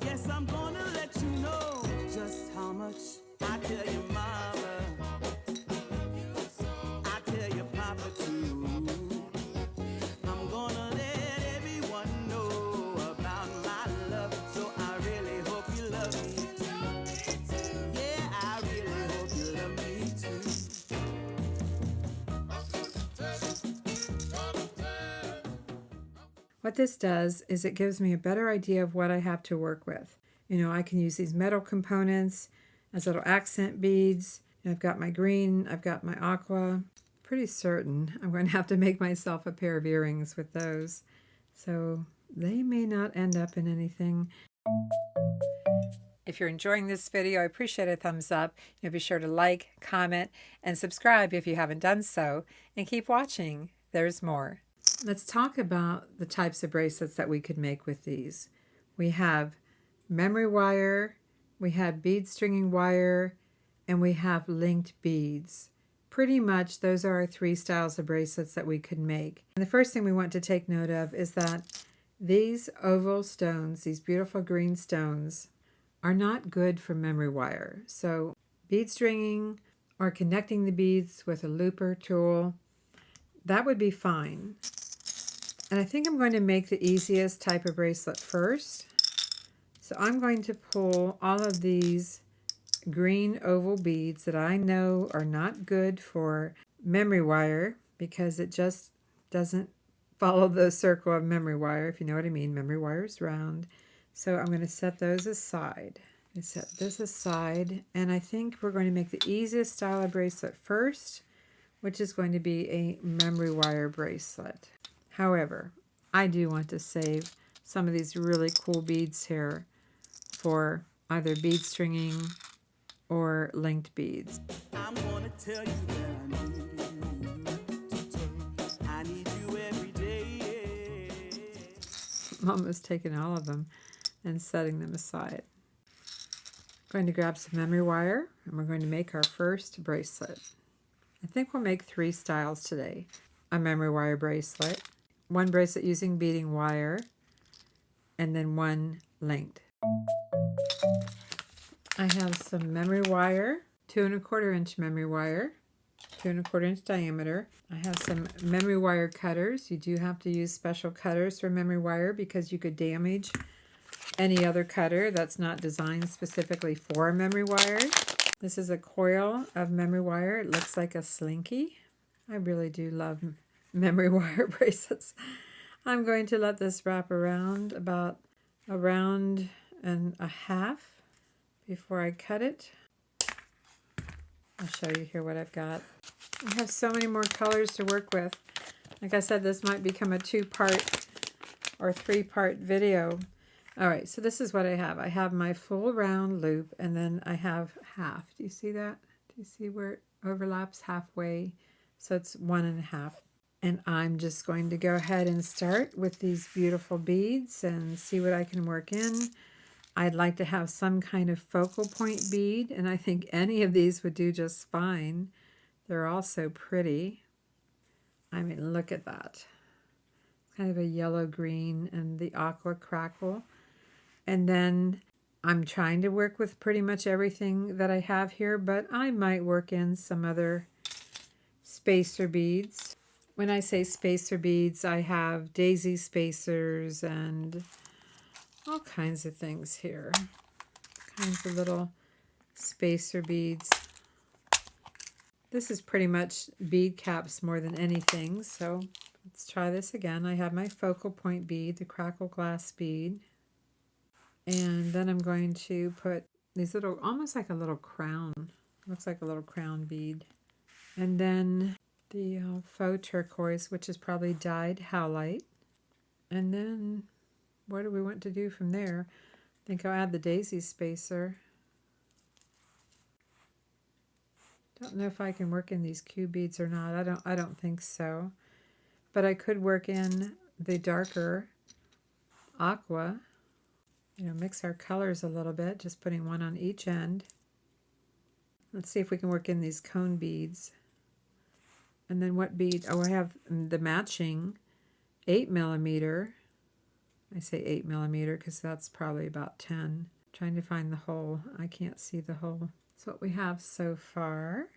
Yes, I'm gonna let you know just how much I tell your mama. I tell your papa too. I'm gonna let everyone know about my love. So I really hope you love me too. Yeah, I really hope you love me too. What this does is it gives me a better idea of what I have to work with. You know, I can use these metal components as little accent beads. I've got my green, I've got my aqua. Pretty certain I'm going to have to make myself a pair of earrings with those. So they may not end up in anything. If you're enjoying this video, I appreciate a thumbs up. Be sure to like, comment, and subscribe if you haven't done so. And keep watching. There's more. Let's talk about the types of bracelets that we could make with these. We have memory wire, we have bead stringing wire, and we have linked beads. Pretty much those are our three styles of bracelets that we could make. And the first thing we want to take note of is that these oval stones, these beautiful green stones, are not good for memory wire. So bead stringing or connecting the beads with a looper tool, that would be fine. And I think I'm going to make the easiest type of bracelet first. So I'm going to pull all of these green oval beads that I know are not good for memory wire because it just doesn't follow the circle of memory wire, if you know what I mean. Memory wire is round. So I'm going to set those aside. I set this aside, and I think we're going to make the easiest style of bracelet first, which is going to be a memory wire bracelet. However, I do want to save some of these really cool beads here for either bead stringing or linked beads. I'm gonna tell you that I need you every day. I'm almost taking all of them and setting them aside. I'm going to grab some memory wire and we're going to make our first bracelet. I think we'll make three styles today. A memory wire bracelet, one bracelet using beading wire, and then one linked. I have some memory wire, 2 1/4 inch memory wire, 2 1/4 inch diameter. I have some memory wire cutters. You do have to use special cutters for memory wire because you could damage any other cutter that's not designed specifically for memory wire. This is a coil of memory wire. It looks like a slinky. I really do love memory wire bracelets. I'm going to let this wrap around about a round and a half before I cut it. I'll show you here what I've got. I have so many more colors to work with. Like I said, this might become a 2-part or 3-part video. All right, so this is what I have. I have my full round loop, and then I have half. Do you see that? Do you see where it overlaps halfway? So it's 1 1/2. And I'm just going to go ahead and start with these beautiful beads and see what I can work in. I'd like to have some kind of focal point bead, and I think any of these would do just fine. They're all so pretty. I mean, look at that. Kind of a yellow-green and the aqua crackle. And then I'm trying to work with pretty much everything that I have here, but I might work in some other spacer beads. When I say spacer beads, I have daisy spacers and all kinds of things here. Kinds of little spacer beads. This is pretty much bead caps more than anything, so let's try this again. I have my focal point bead, the crackle glass bead. And then I'm going to put these little, almost like a little crown. Looks like a little crown bead. And then the faux turquoise, which is probably dyed howlite. And then what do we want to do from there? I think I'll add the daisy spacer. Don't know if I can work in these Q beads or not. I don't think so. But I could work in the darker aqua. You know, mix our colors a little bit, just putting one on each end. Let's see if we can work in these cone beads. And then what bead? Oh, I have the matching 8mm. I say 8mm because that's probably about 10. Trying to find the hole. I can't see the hole. That's what we have so far.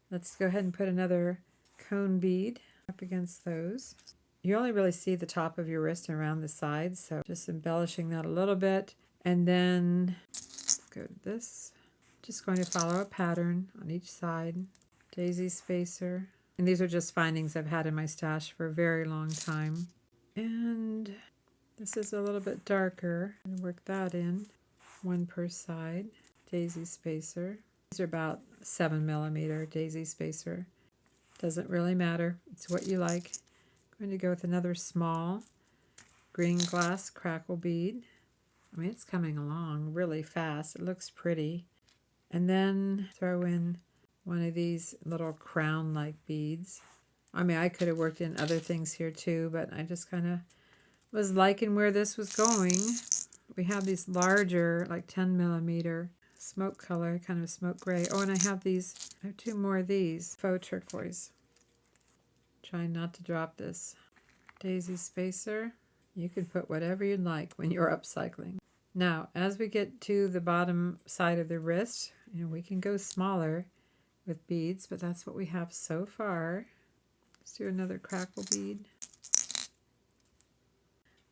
Let's go ahead and put another cone bead up against those. You only really see the top of your wrist and around the sides, so just embellishing that a little bit. And then let's go to this. Just going to follow a pattern on each side. Daisy spacer. And these are just findings I've had in my stash for a very long time. And this is a little bit darker. I'm going to work that in. One per side. Daisy spacer. These are about 7mm daisy spacer. Doesn't really matter. It's what you like. I'm going to go with another small green glass crackle bead. I mean, it's coming along really fast. It looks pretty. And then throw in one of these little crown-like beads. I mean, I could have worked in other things here too, but I just kind of was liking where this was going. We have these larger, like 10mm smoke color, kind of smoke gray. Oh, and I have these, I have two more of these, faux turquoise. Trying not to drop this. Daisy spacer. You can put whatever you'd like when you're upcycling. Now, as we get to the bottom side of the wrist, you know, we can go smaller with beads, but that's what we have so far. Let's do another crackle bead.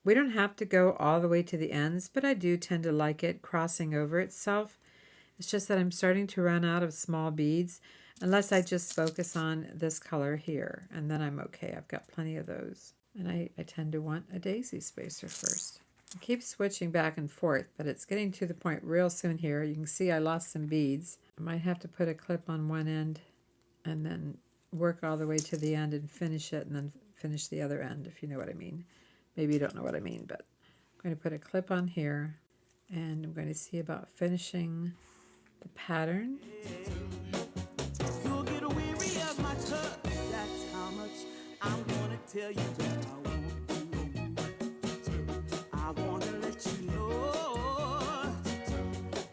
We don't have to go all the way to the ends, but I do tend to like it crossing over itself. It's just that I'm starting to run out of small beads, unless I just focus on this color here, and then I'm okay. I've got plenty of those. And I tend to want a daisy spacer first. I keep switching back and forth, but it's getting to the point real soon here. You can see I lost some beads. I might have to put a clip on one end and then work all the way to the end and finish it, and then finish the other end, if you know what I mean. Maybe you don't know what I mean, but I'm going to put a clip on here, and I'm going to see about finishing the pattern. You'll get weary of my touch. That's how much I'm gonna tell you that I want you. I wanna let you know.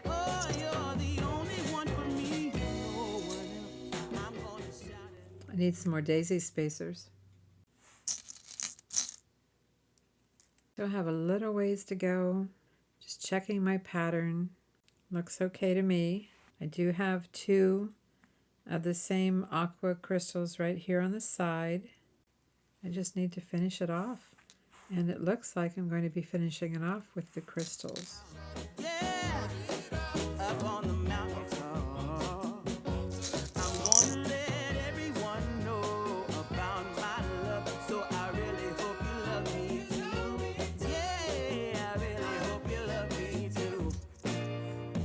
Oh, you're the only one for me. No one else. I'm gonna shout it. I need some more daisy spacers. Still have a little ways to go. Just checking my pattern. Looks okay to me. I do have two of the same aqua crystals right here on the side. I just need to finish it off. And it looks like I'm going to be finishing it off with the crystals. Yeah, up on the mountaintop. I'm gonna let everyone know about my love. So I really hope you love me too. Yeah, I really hope you love me too.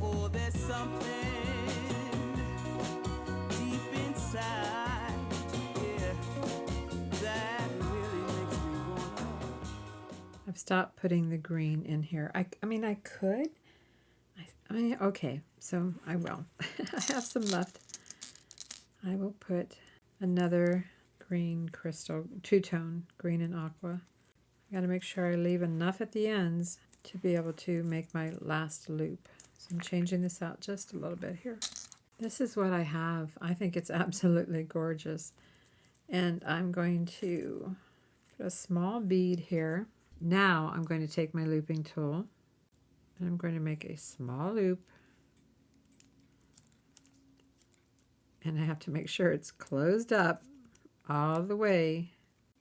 Oh, there's something deep inside, yeah, that really makes me wanna. I've stopped putting the green in here. I mean, I could. I mean, okay, so I will. I have some left. I will put another green crystal, two-tone, green and aqua. I gotta make sure I leave enough at the ends to be able to make my last loop. So I'm changing this out just a little bit here. This is what I have. I think it's absolutely gorgeous. And I'm going to put a small bead here. Now I'm going to take my looping tool and I'm going to make a small loop. And I have to make sure it's closed up all the way.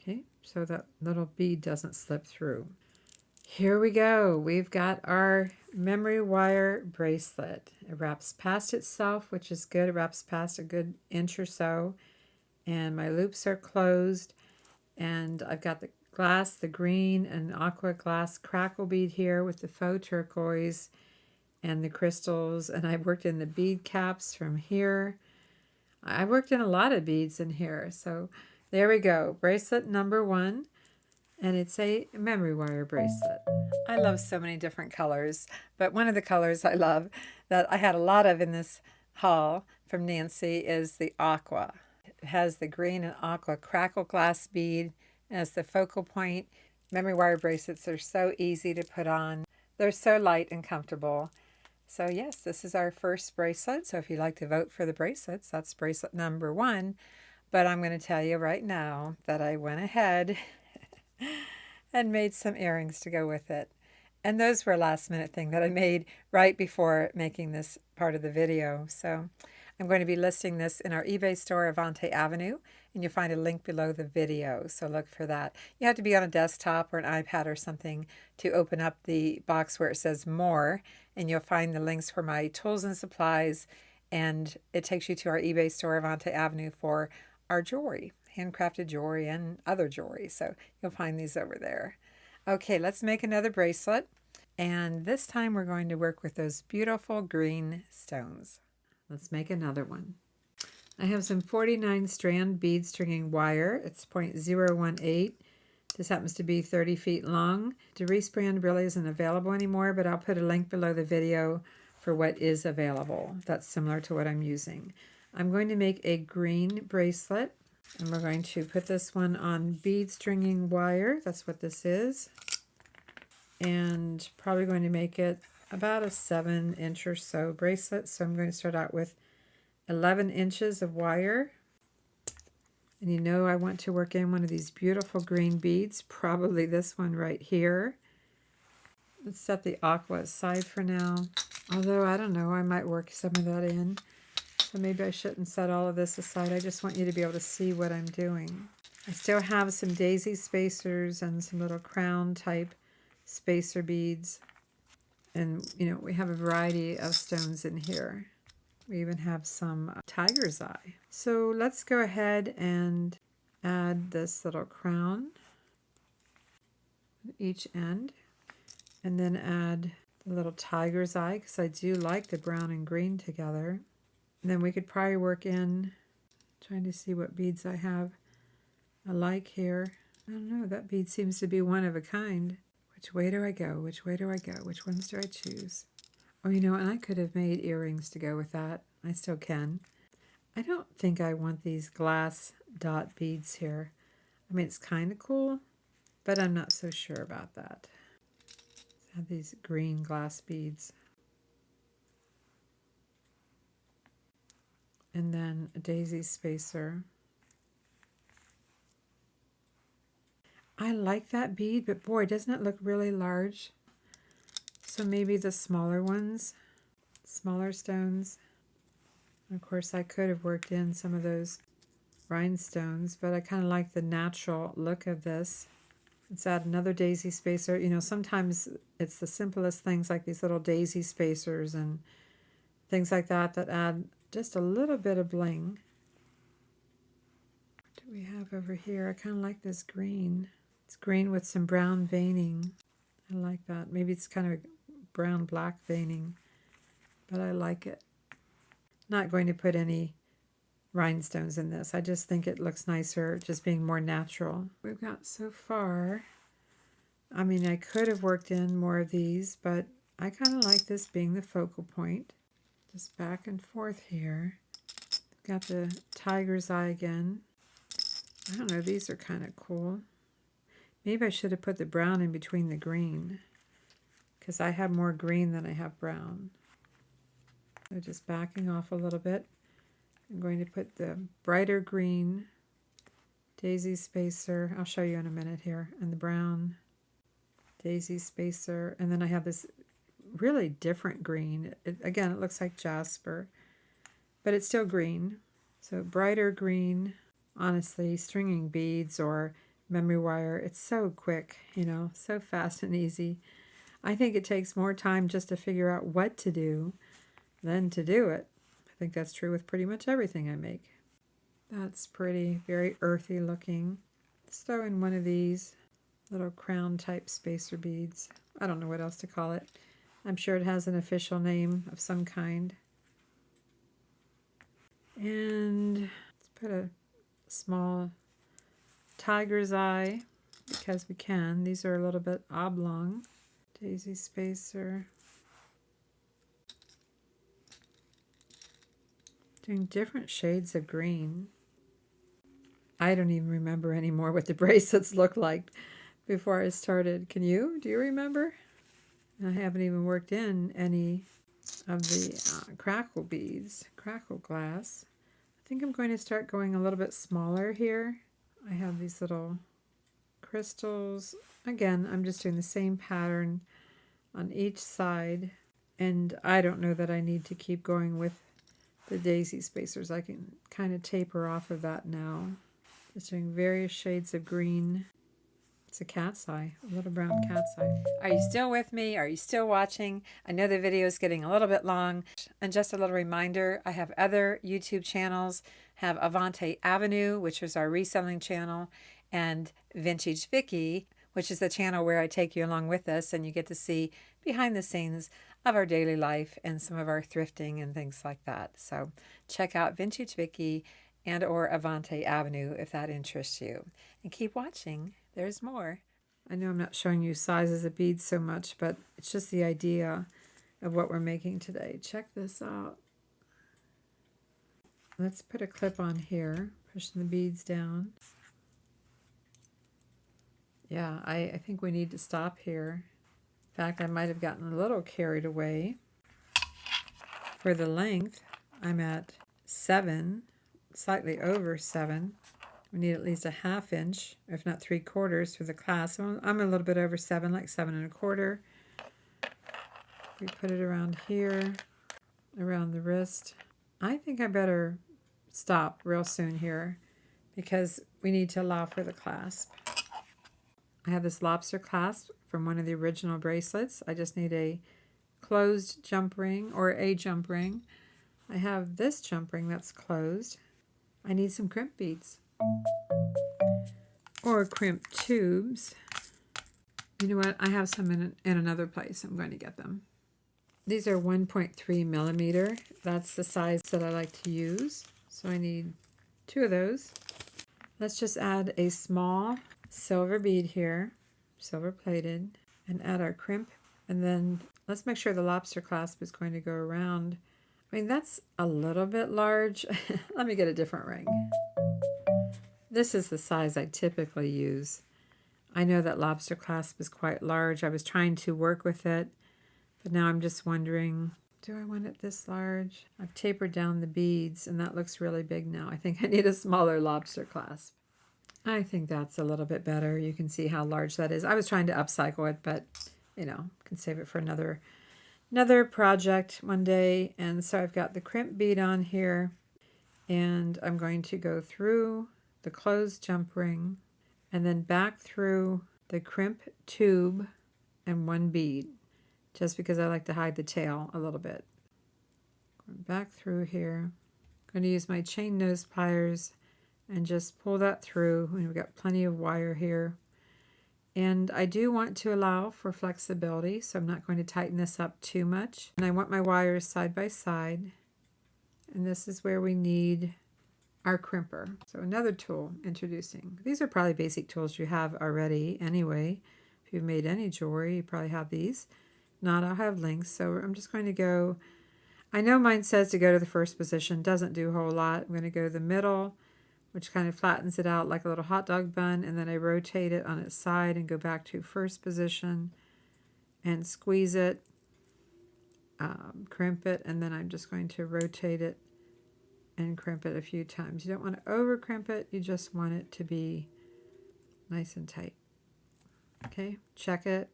Okay, so that little bead doesn't slip through. Here we go. We've got our memory wire bracelet. It wraps past itself, which is good. It wraps past a good inch or so. And my loops are closed. And I've got the glass, the green and aqua glass crackle bead here with the faux turquoise and the crystals. And I worked in the bead caps from here. I worked in a lot of beads in here. So there we go. Bracelet number 1. and it's a memory wire bracelet. I love so many different colors, but one of the colors I love that I had a lot of in this haul from Nancy is the aqua. It has the green and aqua crackle glass bead as the focal point. Memory wire bracelets are so easy to put on. They're so light and comfortable. So yes, this is our first bracelet. So if you'd like to vote for the bracelets, that's bracelet number 1. But I'm going to tell you right now that I went ahead and made some earrings to go with it. And those were a last minute thing that I made right before making this part of the video. So I'm going to be listing this in our eBay store, Avante Avenue, and you'll find a link below the video. So look for that. You have to be on a desktop or an iPad or something to open up the box where it says more, and you'll find the links for my tools and supplies, and it takes you to our eBay store, Avante Avenue, for our jewelry, handcrafted jewelry and other jewelry. So you'll find these over there. Okay, let's make another bracelet. And this time we're going to work with those beautiful green stones. Let's make another one. I have some 49 strand bead stringing wire. It's 0.018. This happens to be 30 feet long. The resprand really isn't available anymore, but I'll put a link below the video for what is available. That's similar to what I'm using. I'm going to make a green bracelet, and we're going to put this one on bead stringing wire. That's what this is. And probably going to make it about a 7-inch or so bracelet. So I'm going to start out with 11 inches of wire. And you know I want to work in one of these beautiful green beads, probably this one right here. Let's set the aqua aside for now. Although, I don't know, I might work some of that in. So maybe I shouldn't set all of this aside. I just want you to be able to see what I'm doing. I still have some daisy spacers and some little crown type spacer beads. And, you know, we have a variety of stones in here. We even have some tiger's eye. So let's go ahead and add this little crown at each end. And then add the little tiger's eye, because I do like the brown and green together. And then we could probably work in, trying to see what beads I have alike here. I don't know, that bead seems to be one of a kind. Which way do I go? Which way do I go? Which ones do I choose? Oh, you know, and I could have made earrings to go with that. I still can. I don't think I want these glass dot beads here. I mean, it's kind of cool, but I'm not so sure about that. I have these green glass beads. And then a daisy spacer. I like that bead, but boy, doesn't it look really large? So maybe the smaller ones, smaller stones. And of course, I could have worked in some of those rhinestones, but I kind of like the natural look of this. Let's add another daisy spacer. You know, sometimes it's the simplest things like these little daisy spacers and things like that that add just a little bit of bling. What do we have over here? I kind of like this green. It's green with some brown veining. I like that. Maybe it's kind of brown-black veining, but I like it. Not going to put any rhinestones in this. I just think it looks nicer just being more natural. We've got so far. I mean, I could have worked in more of these, but I kind of like this being the focal point. Just back and forth here. Got the tiger's eye again. I don't know, these are kind of cool. Maybe I should have put the brown in between the green, because I have more green than I have brown. So just backing off a little bit. I'm going to put the brighter green daisy spacer. I'll show you in a minute here. And the brown daisy spacer. And then I have this really different green. Again, it looks like jasper, but it's still green. So brighter green. Honestly, stringing beads or memory wire, it's so quick, you know, so fast and easy. I think it takes more time just to figure out what to do than to do it. I think that's true with pretty much everything I make. That's pretty, very earthy looking. Let's throw in one of these little crown type spacer beads. I don't know what else to call it. I'm sure it has an official name of some kind. And let's put a small tiger's eye. because we can. These are a little bit oblong. Daisy spacer. Doing different shades of green. I don't even remember anymore what the bracelets looked like before I started. Can you? Do you remember? I haven't even worked in any of the crackle beads, crackle glass. I think I'm going to start going a little bit smaller here. I have these little crystals. Again, I'm just doing the same pattern on each side. And I don't know that I need to keep going with the daisy spacers. I can kind of taper off of that now. Just doing various shades of green. It's a cat's eye, a little brown cat's eye. Are you still with me? Are you still watching? I know the video is getting a little bit long. And just a little reminder, I have other YouTube channels. Have Avante Avenue, which is our reselling channel, and Vintage Vicky, which is the channel where I take you along with us and you get to see behind the scenes of our daily life and some of our thrifting and things like that. So check out Vintage Vicky and or Avante Avenue if that interests you. And keep watching. There's more. I know I'm not showing you sizes of beads so much, but it's just the idea of what we're making today. Check this out. Let's put a clip on here, pushing the beads down. Yeah, I think we need to stop here. In fact, I might have gotten a little carried away. For the length, I'm at 7, slightly over 7. We need at least a 1/2 inch, if not 3/4 for the clasp. So I'm a little bit over 7, like 7 1/4. We put it around here, around the wrist. I think I better stop real soon here because we need to allow for the clasp. I have this lobster clasp from one of the original bracelets. I just need a closed jump ring or a jump ring. I have this jump ring that's closed. I need some crimp beads or crimp tubes. You know what? I have some in another place. I'm going to get them. These are 1.3 millimeter. That's the size that I like to use. So I need 2 of those. Let's just add a small silver bead here, silver plated, and add our crimp. And then let's make sure the lobster clasp is going to go around. I mean, that's a little bit large. Let me get a different ring. This is the size I typically use. I know that lobster clasp is quite large. I was trying to work with it, but now I'm just wondering, do I want it this large? I've tapered down the beads, and that looks really big now. I think I need a smaller lobster clasp. I think that's a little bit better. You can see how large that is. I was trying to upcycle it, but, you know, can save it for another project one day. And so I've got the crimp bead on here, and I'm going to go through the closed jump ring and then back through the crimp tube and 1 bead, just because I like to hide the tail a little bit. Going back through here. I'm going to use my chain nose pliers and just pull that through. We've got plenty of wire here. And I do want to allow for flexibility, so I'm not going to tighten this up too much. And I want my wires side by side. And this is where we need our crimper. So another tool introducing. These are probably basic tools you have already anyway. If you've made any jewelry, you probably have these. Not, I'll have links. So I'm just going to go, I know mine says to go to the first position, doesn't do a whole lot. I'm going to go to the middle, which kind of flattens it out like a little hot dog bun, and then I rotate it on its side and go back to first position and squeeze it, crimp it, and then I'm just going to rotate it and crimp it a few times. You don't want to over crimp it, you just want it to be nice and tight. Okay, check it.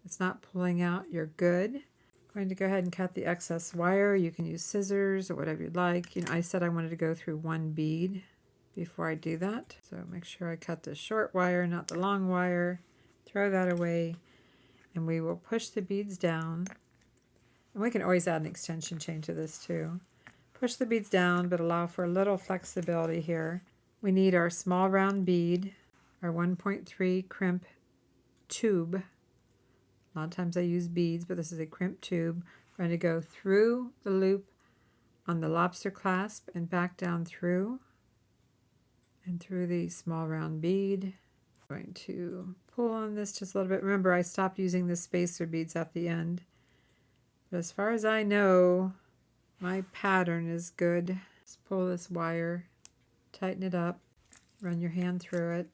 It's not pulling out, you're good. I'm going to go ahead and cut the excess wire. You can use scissors or whatever you'd like. You know, I said I wanted to go through 1 bead before I do that. So make sure I cut the short wire, not the long wire. Throw that away, and we will push the beads down. And we can always add an extension chain to this too. Push the beads down, but allow for a little flexibility here. We need our small round bead, our 1.3 crimp tube. A lot of times I use beads, but this is a crimp tube. We're going to go through the loop on the lobster clasp and back down through and through the small round bead. I'm going to pull on this just a little bit. Remember, I stopped using the spacer beads at the end. But as far as I know, my pattern is good. Just pull this wire, tighten it up, run your hand through it,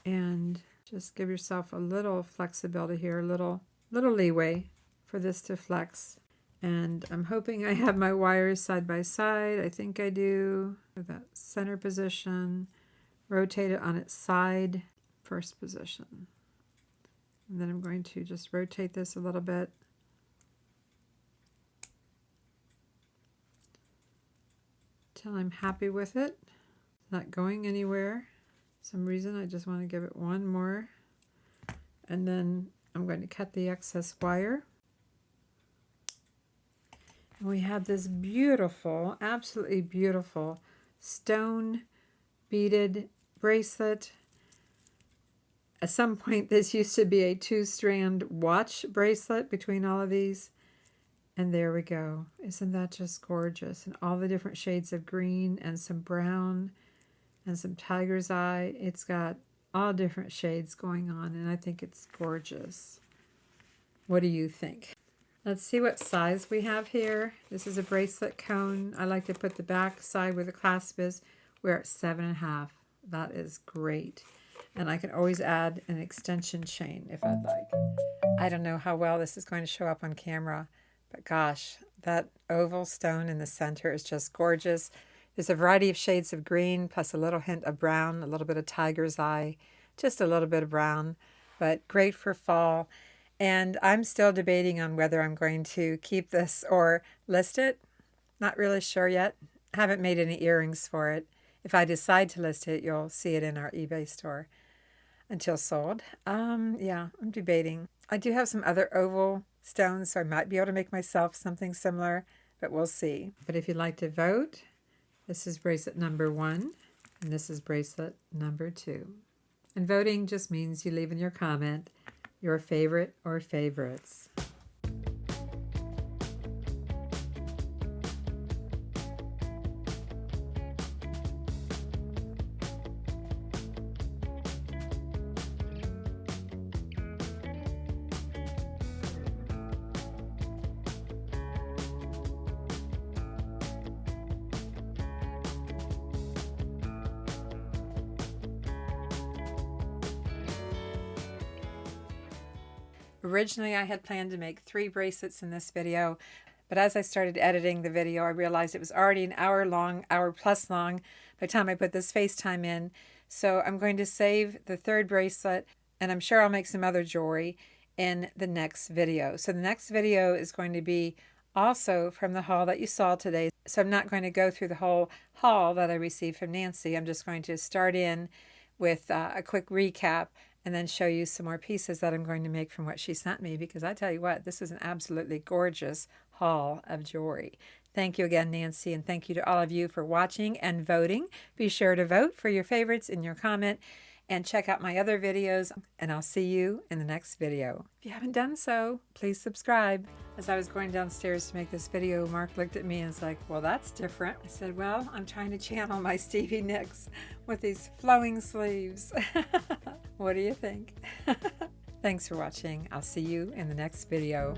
and just give yourself a little flexibility here, a little leeway for this to flex. And I'm hoping I have my wires side by side. I think I do. That center position, rotate it on its side, first position. And then I'm going to just rotate this a little bit. Till I'm happy with it. It's not going anywhere. For some reason I just want to give it one more. And then I'm going to cut the excess wire. And we have this beautiful, absolutely beautiful stone beaded bracelet. At some point this used to be a 2-strand watch bracelet between all of these. And there we go. Isn't that just gorgeous? And all the different shades of green and some brown and some tiger's eye. It's got all different shades going on, and I think it's gorgeous. What do you think? Let's see what size we have here. This is a bracelet cone. I like to put the back side where the clasp is. We're at 7.5. That is great. And I can always add an extension chain if I'd like. I don't know how well this is going to show up on camera, but gosh, that oval stone in the center is just gorgeous. There's a variety of shades of green, plus a little hint of brown, a little bit of tiger's eye, just a little bit of brown, but great for fall. And I'm still debating on whether I'm going to keep this or list it. Not really sure yet. Haven't made any earrings for it. If I decide to list it, you'll see it in our eBay store until sold. Yeah, I'm debating. I do have some other oval stones, so I might be able to make myself something similar, but we'll see. But if you'd like to vote, this is bracelet number 1, and this is bracelet number 2. And voting just means you leave in your comment your favorite or favorites. Originally, I had planned to make 3 bracelets in this video, but as I started editing the video, I realized it was already an hour long, hour plus long by the time I put this FaceTime in. So I'm going to save the 3rd bracelet, and I'm sure I'll make some other jewelry in the next video. So the next video is going to be also from the haul that you saw today. So I'm not going to go through the whole haul that I received from Nancy. I'm just going to start in with a quick recap and then show you some more pieces that I'm going to make from what she sent me, because I tell you what, this was an absolutely gorgeous haul of jewelry. Thank you again, Nancy, and thank you to all of you for watching and voting. Be sure to vote for your favorites in your comment and check out my other videos, and I'll see you in the next video. If you haven't done so, please subscribe. As I was going downstairs to make this video, Mark looked at me and was like, well, that's different. I said, well, I'm trying to channel my Stevie Nicks with these flowing sleeves. What do you think? Thanks for watching. I'll see you in the next video.